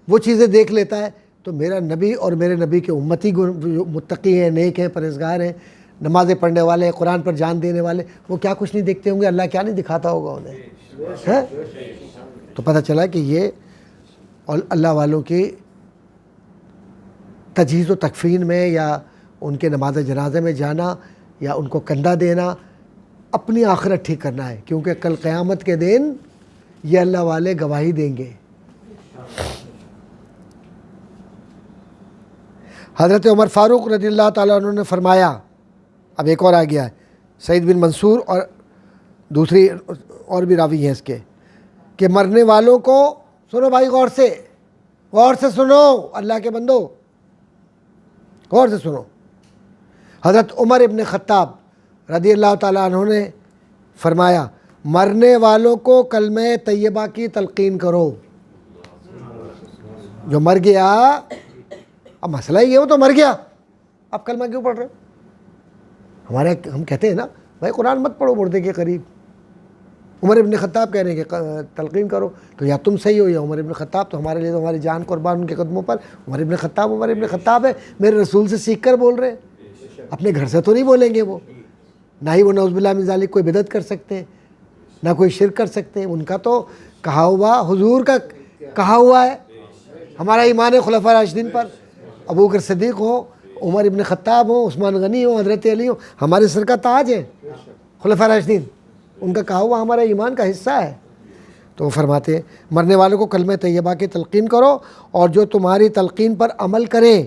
وہ چیزیں دیکھ لیتا ہے، تو میرا نبی اور میرے نبی کے امتی متقی ہیں، نیک ہیں، پرہیزگار ہیں، نمازیں پڑھنے والے ہیں، قرآن پر جان دینے والے، وہ کیا کچھ نہیں دیکھتے ہوں گے؟ اللہ کیا نہیں دکھاتا ہوگا انہیں؟ تو پتہ چلا کہ یہ اللہ والوں کی تجہیز و تکفین میں، یا ان کے نماز جنازے میں جانا، یا ان کو کندھا دینا، اپنی آخرت ٹھیک کرنا ہے، کیونکہ کل قیامت کے دن یہ اللہ والے گواہی دیں گے۔ حضرت عمر فاروق رضی اللہ تعالیٰ عنہ نے فرمایا، اب ایک اور آ گیا ہے، سعید بن منصور اور دوسری اور بھی راوی ہیں اس کے، کہ مرنے والوں کو، سنو بھائی غور سے سنو، اللہ کے بندو غور سے سنو، حضرت عمر ابن خطاب رضی اللہ تعالیٰ عنہ نے فرمایا مرنے والوں کو کلمہ طیبہ کی تلقین کرو. جو مر گیا، اب مسئلہ یہ ہو تو مر گیا، اب کلمہ کیوں پڑھ رہے ہو؟ ہم کہتے ہیں نا بھائی قرآن مت پڑھو مردے کے قریب. عمر ابن خطاب کہہ رہے ہیں کہ تلقین کرو، تو یا تم صحیح ہو یا عمر ابن خطاب. تو ہمارے لیے تو ہماری جان قربان ان کے قدموں پر. عمر ابن خطاب ہے، میرے رسول سے سیکھ کر بول رہے ہیں، اپنے گھر سے تو نہیں بولیں گے وہ. نہ ہی وہ نعوذ باللہ من ذالک کوئی بدعت کر سکتے ہیں، نہ کوئی شرک کر سکتے ہیں. ان کا تو کہا ہوا، حضور کا کہا ہوا ہے. ہمارا ایمان ہے خلفاء راشدین پر، ابوبکر صدیق ہو، عمر ابن خطاب ہو، عثمان غنی ہو، حضرت علی ہو، ہمارے سر کا تاج ہے خلفاء راشدین. ان کا کہا ہوا ہمارے ایمان کا حصہ ہے. تو وہ فرماتے ہیں مرنے والوں کو کلمہ طیبہ کی تلقین کرو، اور جو تمہاری تلقین پر عمل کریں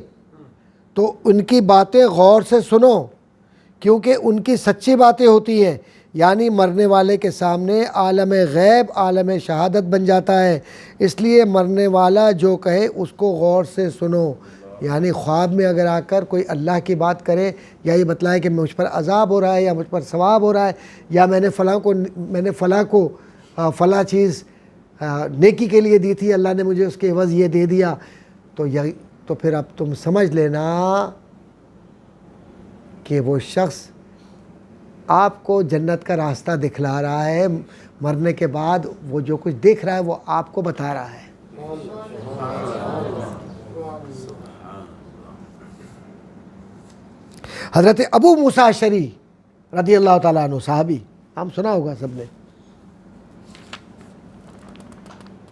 تو ان کی باتیں غور سے سنو، کیونکہ ان کی سچی باتیں ہوتی ہیں. یعنی مرنے والے کے سامنے عالم غیب عالم شہادت بن جاتا ہے. اس لیے مرنے والا جو کہے اس کو غور سے سنو. یعنی خواب میں اگر آ کر کوئی اللہ کی بات کرے، یا یہ بتلائے کہ مجھ پر عذاب ہو رہا ہے یا مجھ پر ثواب ہو رہا ہے، یا میں نے فلاں کو فلاں چیز نیکی کے لیے دی تھی، اللہ نے مجھے اس کے عوض یہ دے دیا، تو پھر اب تم سمجھ لینا کہ وہ شخص آپ کو جنت کا راستہ دکھلا رہا ہے. مرنے کے بعد وہ جو کچھ دیکھ رہا ہے وہ آپ کو بتا رہا ہے. حضرت ابو موسیٰ اشعری رضی اللہ تعالیٰ عنہ صحابی، ہم سنا ہوگا سب نے،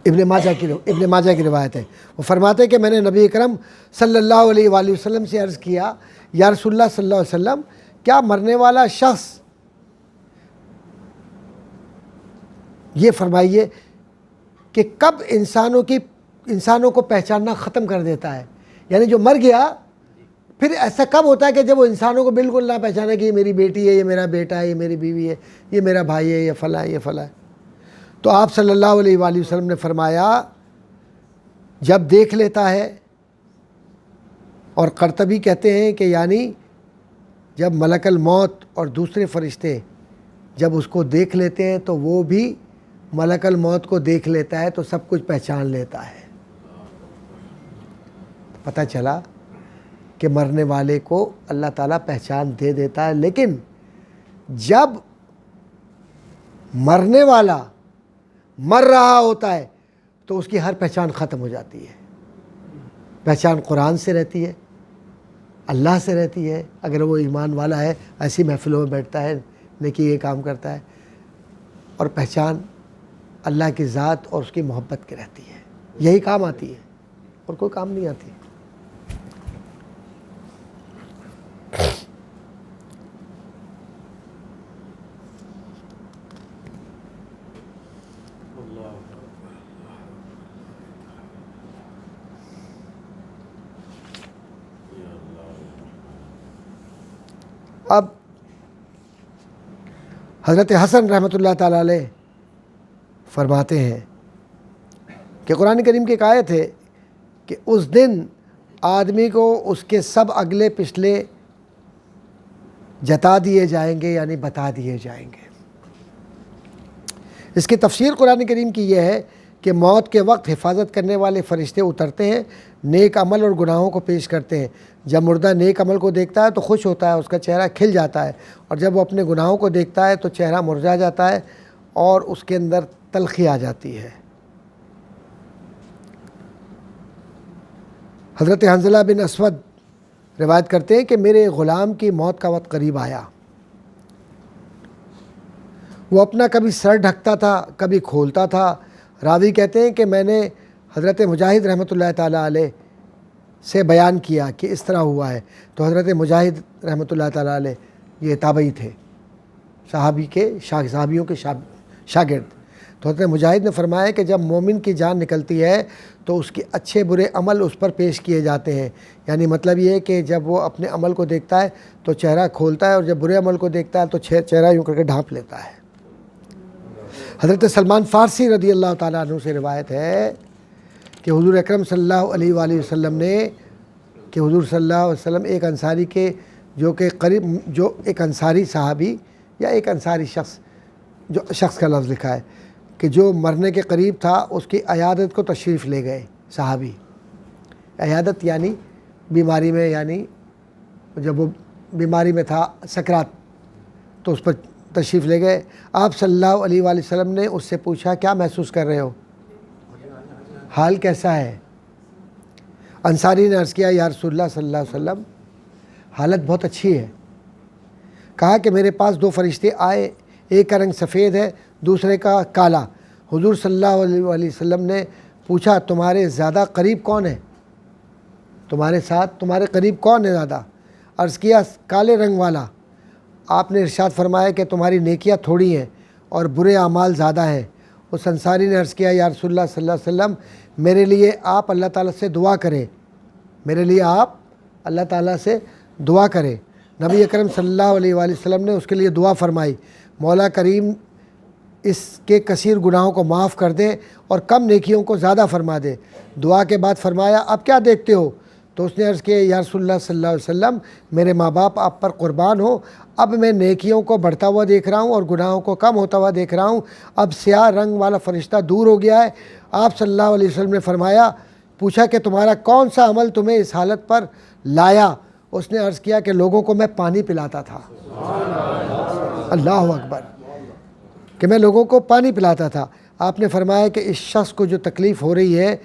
ابن ماجہ کی روایت ہے. وہ فرماتے ہیں کہ میں نے نبی اکرم صلی اللہ علیہ وآلہ وسلم سے عرض کیا، یا رسول اللہ صلی اللہ علیہ وسلم، کیا مرنے والا شخص، یہ فرمائیے کہ کب انسانوں کو پہچاننا ختم کر دیتا ہے؟ یعنی جو مر گیا پھر ایسا کب ہوتا ہے کہ جب وہ انسانوں کو بالکل نہ پہچانے کہ یہ میری بیٹی ہے، یہ میرا بیٹا ہے، یہ میری بیوی ہے، یہ میرا بھائی ہے، یہ فلاں ہے، یہ فلاں ہے؟ تو آپ صلی اللہ علیہ وآلہ وسلم نے فرمایا جب دیکھ لیتا ہے. اور قرطبی کہتے ہیں کہ یعنی جب ملک الموت اور دوسرے فرشتے جب اس کو دیکھ لیتے ہیں تو وہ بھی ملک الموت کو دیکھ لیتا ہے، تو سب کچھ پہچان لیتا ہے. پتہ چلا کہ مرنے والے کو اللہ تعالیٰ پہچان دے دیتا ہے. لیکن جب مرنے والا مر رہا ہوتا ہے تو اس کی ہر پہچان ختم ہو جاتی ہے. پہچان قرآن سے رہتی ہے، اللہ سے رہتی ہے، اگر وہ ایمان والا ہے ایسی محفلوں میں بیٹھتا ہے، نیکی یہ کام کرتا ہے. اور پہچان اللہ کی ذات اور اس کی محبت کی رہتی ہے. یہی کام آتی ہے اور کوئی کام نہیں آتی. اب حضرت حسن رحمۃ اللہ تعالیٰ علیہ فرماتے ہیں کہ قرآن کریم کی ایک آیت ہے کہ اس دن آدمی کو اس کے سب اگلے پچھلے جتا دیے جائیں گے، یعنی بتا دیے جائیں گے. اس کی تفسیر قرآن کریم کی یہ ہے کہ موت کے وقت حفاظت کرنے والے فرشتے اترتے ہیں، نیک عمل اور گناہوں کو پیش کرتے ہیں. جب مردہ نیک عمل کو دیکھتا ہے تو خوش ہوتا ہے، اس کا چہرہ کھل جاتا ہے، اور جب وہ اپنے گناہوں کو دیکھتا ہے تو چہرہ مرجھا جاتا ہے اور اس کے اندر تلخی آ جاتی ہے. حضرت حنظلہ بن اسود روایت کرتے ہیں کہ میرے غلام کی موت کا وقت قریب آیا. وہ اپنا کبھی سر ڈھکتا تھا، کبھی کھولتا تھا. راوی کہتے ہیں کہ میں نے حضرت مجاہد رحمۃ اللہ تعالیٰ علیہ سے بیان کیا کہ اس طرح ہوا ہے. تو حضرت مجاہد رحمۃ اللہ تعالیٰ علیہ یہ تابعی تھے، صحابیوں کے شاگرد. تو حضرت مجاہد نے فرمایا کہ جب مومن کی جان نکلتی ہے تو اس کے اچھے برے عمل اس پر پیش کیے جاتے ہیں. یعنی مطلب یہ ہے کہ جب وہ اپنے عمل کو دیکھتا ہے تو چہرہ کھولتا ہے، اور جب برے عمل کو دیکھتا ہے تو چہرہ یوں کر کے ڈھانپ لیتا ہے. حضرت سلمان فارسی رضی اللہ تعالیٰ عنہ سے روایت ہے کہ حضور اکرم صلی اللہ علیہ وآلہ وسلم نے ایک انصاری کے جو ایک انصاری صحابی یا ایک انصاری شخص کا لفظ لکھا ہے کہ جو مرنے کے قریب تھا، اس کی عیادت کو تشریف لے گئے صحابی. عیادت یعنی بیماری میں، یعنی جب وہ بیماری میں تھا، سکرات، تو اس پر تشریف لے گئے. آپ صلی اللہ علیہ وآلہ وسلم نے اس سے پوچھا کیا محسوس کر رہے ہو، حال کیسا ہے؟ انصاری نے عرض کیا یا رسول اللہ صلی اللہ علیہ وسلم حالت بہت اچھی ہے. کہا کہ میرے پاس 2 فرشتے آئے، ایک کا رنگ سفید ہے، دوسرے کا کالا. حضور صلی اللہ علیہ وسلم نے پوچھا تمہارے زیادہ قریب کون ہے، تمہارے ساتھ تمہارے قریب کون ہے زیادہ؟ عرض کیا کالے رنگ والا. آپ نے ارشاد فرمایا کہ تمہاری نیکیاں تھوڑی ہیں اور برے اعمال زیادہ ہیں. اس انصاری نے عرض کیا یا رسول اللہ صلی اللہ علیہ وسلم میرے لیے آپ اللہ تعالیٰ سے دعا کریں، میرے لیے آپ اللہ تعالیٰ سے دعا کریں. نبی اکرم صلی اللہ علیہ وآلہ وسلم نے اس کے لیے دعا فرمائی، مولا کریم اس کے کثیر گناہوں کو معاف کر دے اور کم نیکیوں کو زیادہ فرما دے. دعا کے بعد فرمایا اب کیا دیکھتے ہو؟ تو اس نے عرض کیا یا رسول اللہ صلی اللہ علیہ وسلم میرے ماں باپ آپ پر قربان ہو، اب میں نیکیوں کو بڑھتا ہوا دیکھ رہا ہوں اور گناہوں کو کم ہوتا ہوا دیکھ رہا ہوں. اب سیاہ رنگ والا فرشتہ دور ہو گیا ہے. آپ صلی اللہ علیہ وسلم نے پوچھا کہ تمہارا کون سا عمل تمہیں اس حالت پر لایا؟ اس نے عرض کیا کہ لوگوں کو میں پانی پلاتا تھا. اللہ اکبر، کہ میں لوگوں کو پانی پلاتا تھا. آپ نے فرمایا کہ اس شخص کو جو تکلیف ہو رہی ہے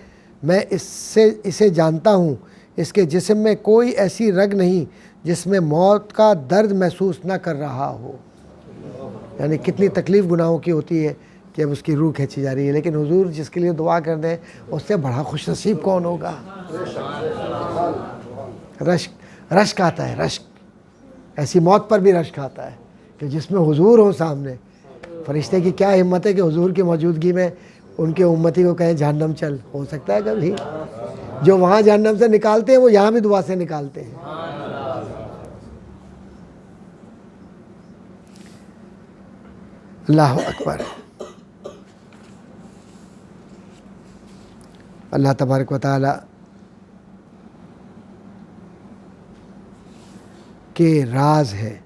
میں اسے جانتا ہوں، اس کے جسم میں کوئی ایسی رگ نہیں جس میں موت کا درد محسوس نہ کر رہا ہو. یعنی کتنی تکلیف گناہوں کی ہوتی ہے کہ اب اس کی روح کھینچی جا رہی ہے، لیکن حضور جس کے لیے دعا کر دیں اس سے بڑا خوش نصیب کون ہوگا؟ رشک آتا ہے، رشک. ایسی موت پر بھی رشک آتا ہے کہ جس میں حضور ہو سامنے. فرشتے کی کیا ہمت ہے کہ حضور کی موجودگی میں ان کے امتی کو کہیں جہنم چل. ہو سکتا ہے کبھی؟ جو وہاں جہنم سے نکالتے ہیں وہ یہاں بھی دعا سے نکالتے ہیں. اللہ اکبر. اللہ تبارک و تعالی کے راز ہے.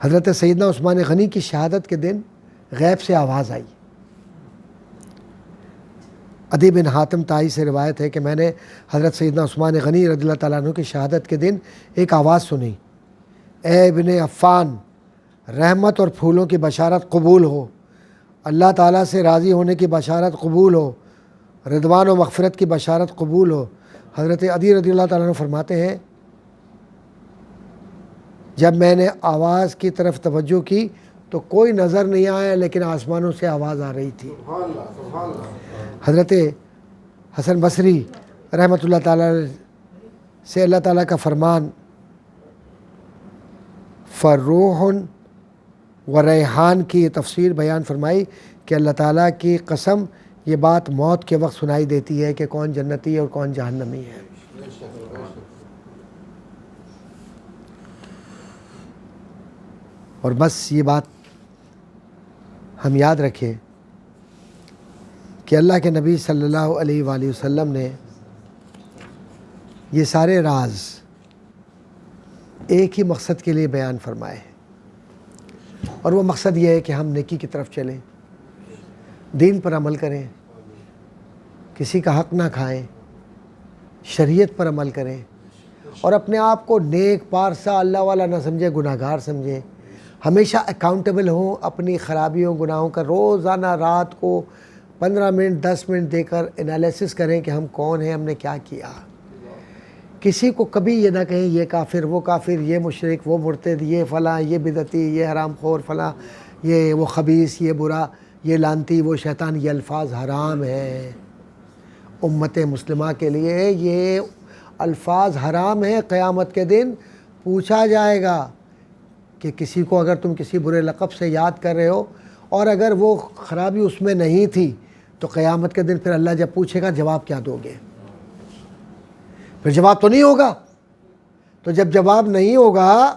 حضرت سیدنا عثمان غنی کی شہادت کے دن غیب سے آواز آئی. عدی بن حاتم طائی سے روایت ہے کہ میں نے حضرت سیدنا عثمان غنی رضی اللہ تعالیٰ عنہ کی شہادت کے دن ایک آواز سنی، اے ابن عفان رحمت اور پھولوں کی بشارت قبول ہو، اللہ تعالیٰ سے راضی ہونے کی بشارت قبول ہو، رضوان و مغفرت کی بشارت قبول ہو. حضرت عدی رضی اللہ تعالیٰ عنہ فرماتے ہیں جب میں نے آواز کی طرف توجہ کی تو کوئی نظر نہیں آیا لیکن آسمانوں سے آواز آ رہی تھی. حضرت حسن بصری رحمۃ اللہ تعالیٰ سے اللہ تعالیٰ کا فرمان فروح و ریحان کی تفسیر بیان فرمائی کہ اللہ تعالیٰ کی قسم یہ بات موت کے وقت سنائی دیتی ہے کہ کون جنتی ہے اور کون جہنمی ہے. اور بس یہ بات ہم یاد رکھیں کہ اللہ کے نبی صلی اللہ علیہ وآلہ وسلم نے یہ سارے راز ایک ہی مقصد کے لیے بیان فرمائے ہیں، اور وہ مقصد یہ ہے کہ ہم نیکی کی طرف چلیں، دین پر عمل کریں، کسی کا حق نہ کھائیں، شریعت پر عمل کریں، اور اپنے آپ کو نیک پارسا اللہ والا نہ سمجھیں، گناہ گار سمجھیں. ہمیشہ اکاؤنٹیبل ہوں اپنی خرابیوں گناہوں کا. روزانہ رات کو 15 منٹ 10 منٹ دے کر انالیسس کریں کہ ہم کون ہیں، ہم نے کیا کیا. کسی کو کبھی یہ نہ کہیں یہ کافر، وہ کافر، یہ مشرک، وہ مرتد، یہ فلاں، یہ بدعتی، یہ حرام خور فلاں، یہ وہ خبیث، یہ برا، یہ لانتی، وہ شیطان. یہ الفاظ حرام ہیں. امت مسلمہ کے لیے یہ الفاظ حرام ہیں. قیامت کے دن پوچھا جائے گا کہ کسی کو اگر تم کسی برے لقب سے یاد کر رہے ہو اور اگر وہ خرابی اس میں نہیں تھی تو قیامت کے دن پھر اللہ جب پوچھے گا جواب کیا دو گے؟ پھر جواب تو نہیں ہوگا. تو جب جواب نہیں ہوگا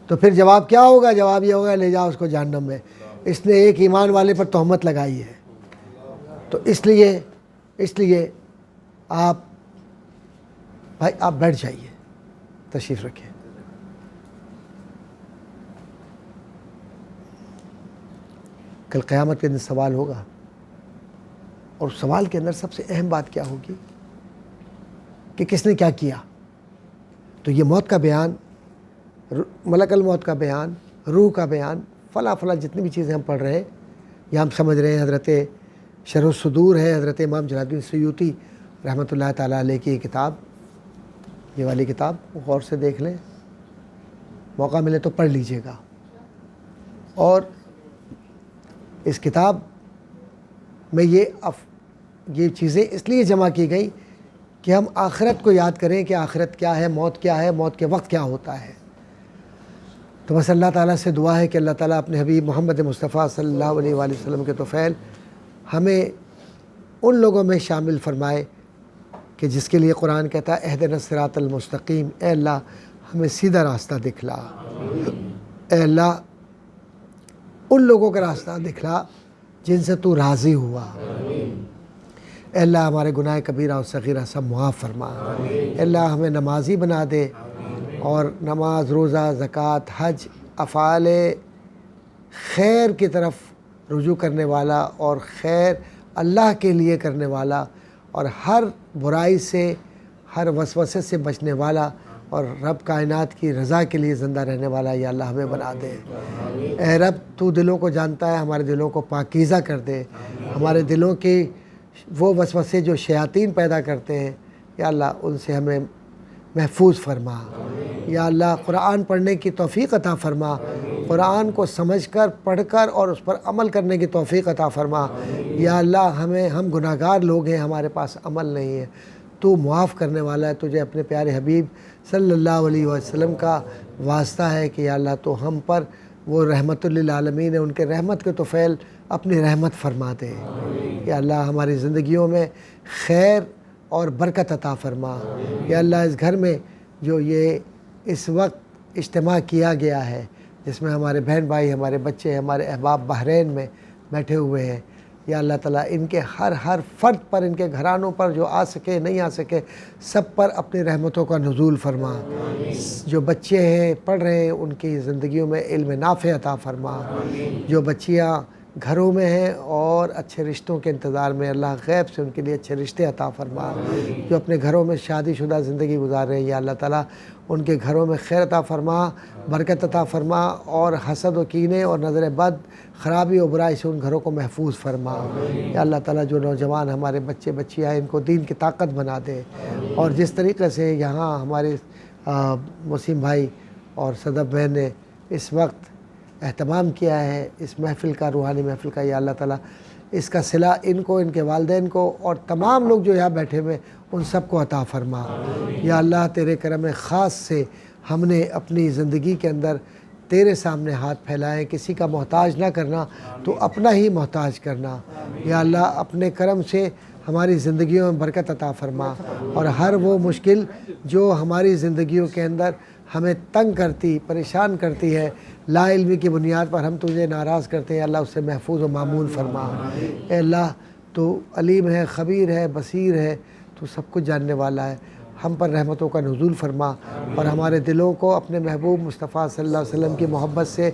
تو پھر جواب کیا ہوگا؟ جواب یہ ہوگا لے جاؤ اس کو جہنم میں، اس نے ایک ایمان والے پر تہمت لگائی ہے. تو اس لیے آپ بھائی آپ بیٹھ جائیے، تشریف رکھیں۔ کل قیامت کے دن سوال ہوگا، اور سوال کے اندر سب سے اہم بات کیا ہوگی کہ کس نے کیا کیا؟ تو یہ موت کا بیان، ملک الموت کا بیان، روح کا بیان، فلاں فلاں جتنی بھی چیزیں ہم پڑھ رہے ہیں، یہ ہم سمجھ رہے ہیں حضرت شرح الصدور ہے، حضرت امام جلال الدین سیوطی رحمۃ اللہ تعالیٰ علیہ کی کتاب، یہ والی کتاب غور سے دیکھ لیں، موقع ملے تو پڑھ لیجئے گا۔ اور اس کتاب میں یہ چیزیں اس لیے جمع کی گئی کہ ہم آخرت کو یاد کریں کہ آخرت کیا ہے، موت کے وقت کیا ہوتا ہے۔ تو بس اللہ تعالیٰ سے دعا ہے کہ اللہ تعالیٰ اپنے حبیب محمد مصطفیٰ صلی اللہ علیہ وآلہ وسلم کے طفیل ہمیں ان لوگوں میں شامل فرمائے کہ جس کے لیے قرآن کہتا ہے اہدنا الصراط المستقیم، اے اللہ ہمیں سیدھا راستہ دکھلا، اے اللہ ان لوگوں کا راستہ دکھلا جن سے تو راضی ہوا، اے اللہ ہمارے گناہ کبیرہ اور صغیرہ سب معاف فرما، اے اللہ ہمیں نمازی بنا دے، اور نماز، روزہ، زکوٰۃ، حج، افعال خیر کی طرف رجوع کرنے والا اور خیر اللہ کے لیے کرنے والا، اور ہر برائی سے، ہر وسوسے سے بچنے والا، اور رب کائنات کی رضا کے لیے زندہ رہنے والا یا اللہ ہمیں بنا دے۔ اے رب تو دلوں کو جانتا ہے، ہمارے دلوں کو پاکیزہ کر دے، ہمارے دلوں کے وہ وسوسے جو شیاطین پیدا کرتے ہیں یا اللہ ان سے ہمیں محفوظ فرما۔ یا اللہ قرآن پڑھنے کی توفیق عطا فرما، قرآن کو سمجھ کر، پڑھ کر اور اس پر عمل کرنے کی توفیق عطا فرما۔ یا اللہ ہم گناہ گار لوگ ہیں، ہمارے پاس عمل نہیں ہے، تو معاف کرنے والا ہے، تجھے اپنے پیارے حبیب صلی اللہ علیہ وسلم کا واسطہ ہے کہ یا اللہ تو ہم پر وہ رحمت للعالمین ہے، ان کے رحمت کے طفیل اپنی رحمت فرما دے۔ یا اللہ ہماری زندگیوں میں خیر اور برکت عطا فرما۔ یا اللہ اس گھر میں جو یہ اس وقت اجتماع کیا گیا ہے، جس میں ہمارے بہن بھائی، ہمارے بچے، ہمارے احباب بحرین میں بیٹھے ہوئے ہیں، یا اللہ تعالیٰ ان کے ہر فرد پر، ان کے گھرانوں پر، جو آ سکے نہیں آ سکے، سب پر اپنی رحمتوں کا نزول فرما۔ جو بچے ہیں پڑھ رہے ہیں ان کی زندگیوں میں علم نافع عطا فرما۔ جو بچیاں گھروں میں ہیں اور اچھے رشتوں کے انتظار میں، اللہ غیب سے ان کے لیے اچھے رشتے عطا فرما۔ جو اپنے گھروں میں شادی شدہ زندگی گزار رہے ہیں یا اللہ تعالیٰ ان کے گھروں میں خیر عطا فرما، برکت عطا فرما، اور حسد و کینے اور نظر بد، خرابی و برائی سے ان گھروں کو محفوظ فرما۔ یا اللہ تعالیٰ جو نوجوان ہمارے بچے بچیاں ہیں ان کو دین کی طاقت بنا دے، اور جس طریقے سے یہاں ہمارے وسیم بھائی اور صدف بہن نے اس وقت اہتمام کیا ہے اس محفل کا، روحانی محفل کا، یا اللہ تعالیٰ اس کا صلہ ان کو، ان کے والدین کو اور تمام لوگ جو یہاں بیٹھے ہوئے ان سب کو عطا فرما۔ یا اللہ تیرے کرم خاص سے ہم نے اپنی زندگی کے اندر تیرے سامنے ہاتھ پھیلائے، کسی کا محتاج نہ کرنا تو اپنا ہی محتاج کرنا۔ یا اللہ اپنے کرم سے ہماری زندگیوں میں برکت عطا فرما، اور ہر وہ مشکل جو ہماری زندگیوں کے اندر ہمیں تنگ کرتی، پریشان کرتی ہے، لا علمی کی بنیاد پر ہم تجھے ناراض کرتے ہیں، اللہ اس سے محفوظ و معمون فرما۔ اے اللہ تو علیم ہے، خبیر ہے، بصیر ہے، تو سب کچھ جاننے والا ہے، ہم پر رحمتوں کا نزول فرما، اور ہمارے دلوں کو اپنے محبوب مصطفیٰ صلی اللہ علیہ وسلم کی محبت سے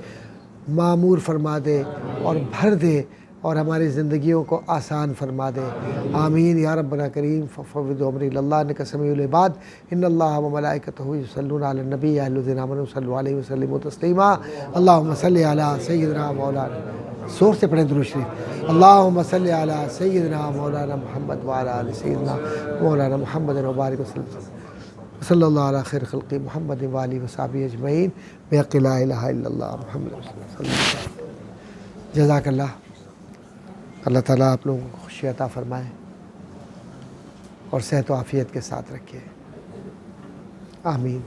معمور فرما دے اور بھر دے، اور ہماری زندگیوں کو آسان فرما دے۔ آمین یا ربنا کریم۔ ففوض امری الی اللہ انک سمیع العباد، ان اللہ و ملائکتہ یصلون علی النبی یا ایھا الذین آمنوا صلوا علیہ وسلموا تسلیما۔ اللہم صلی علی سیدنا مولانا، زور سے پڑھیں درود شریف، اللہم صلی علی سیدنا مولانا محمد وعلی آل سیدنا مولانا محمد وبارک وسلم، صلی اللہ علی خیر خلق محمد وآلہ وصحبہ اجمعین بحق لا الہ الا اللہ محمد رسول اللہ صلی اللہ علیہ وسلم۔ جزاک اللہ۔ اللہ تعالیٰ آپ لوگوں کو خوشی عطا فرمائے اور صحت و عافیت کے ساتھ رکھے، آمین۔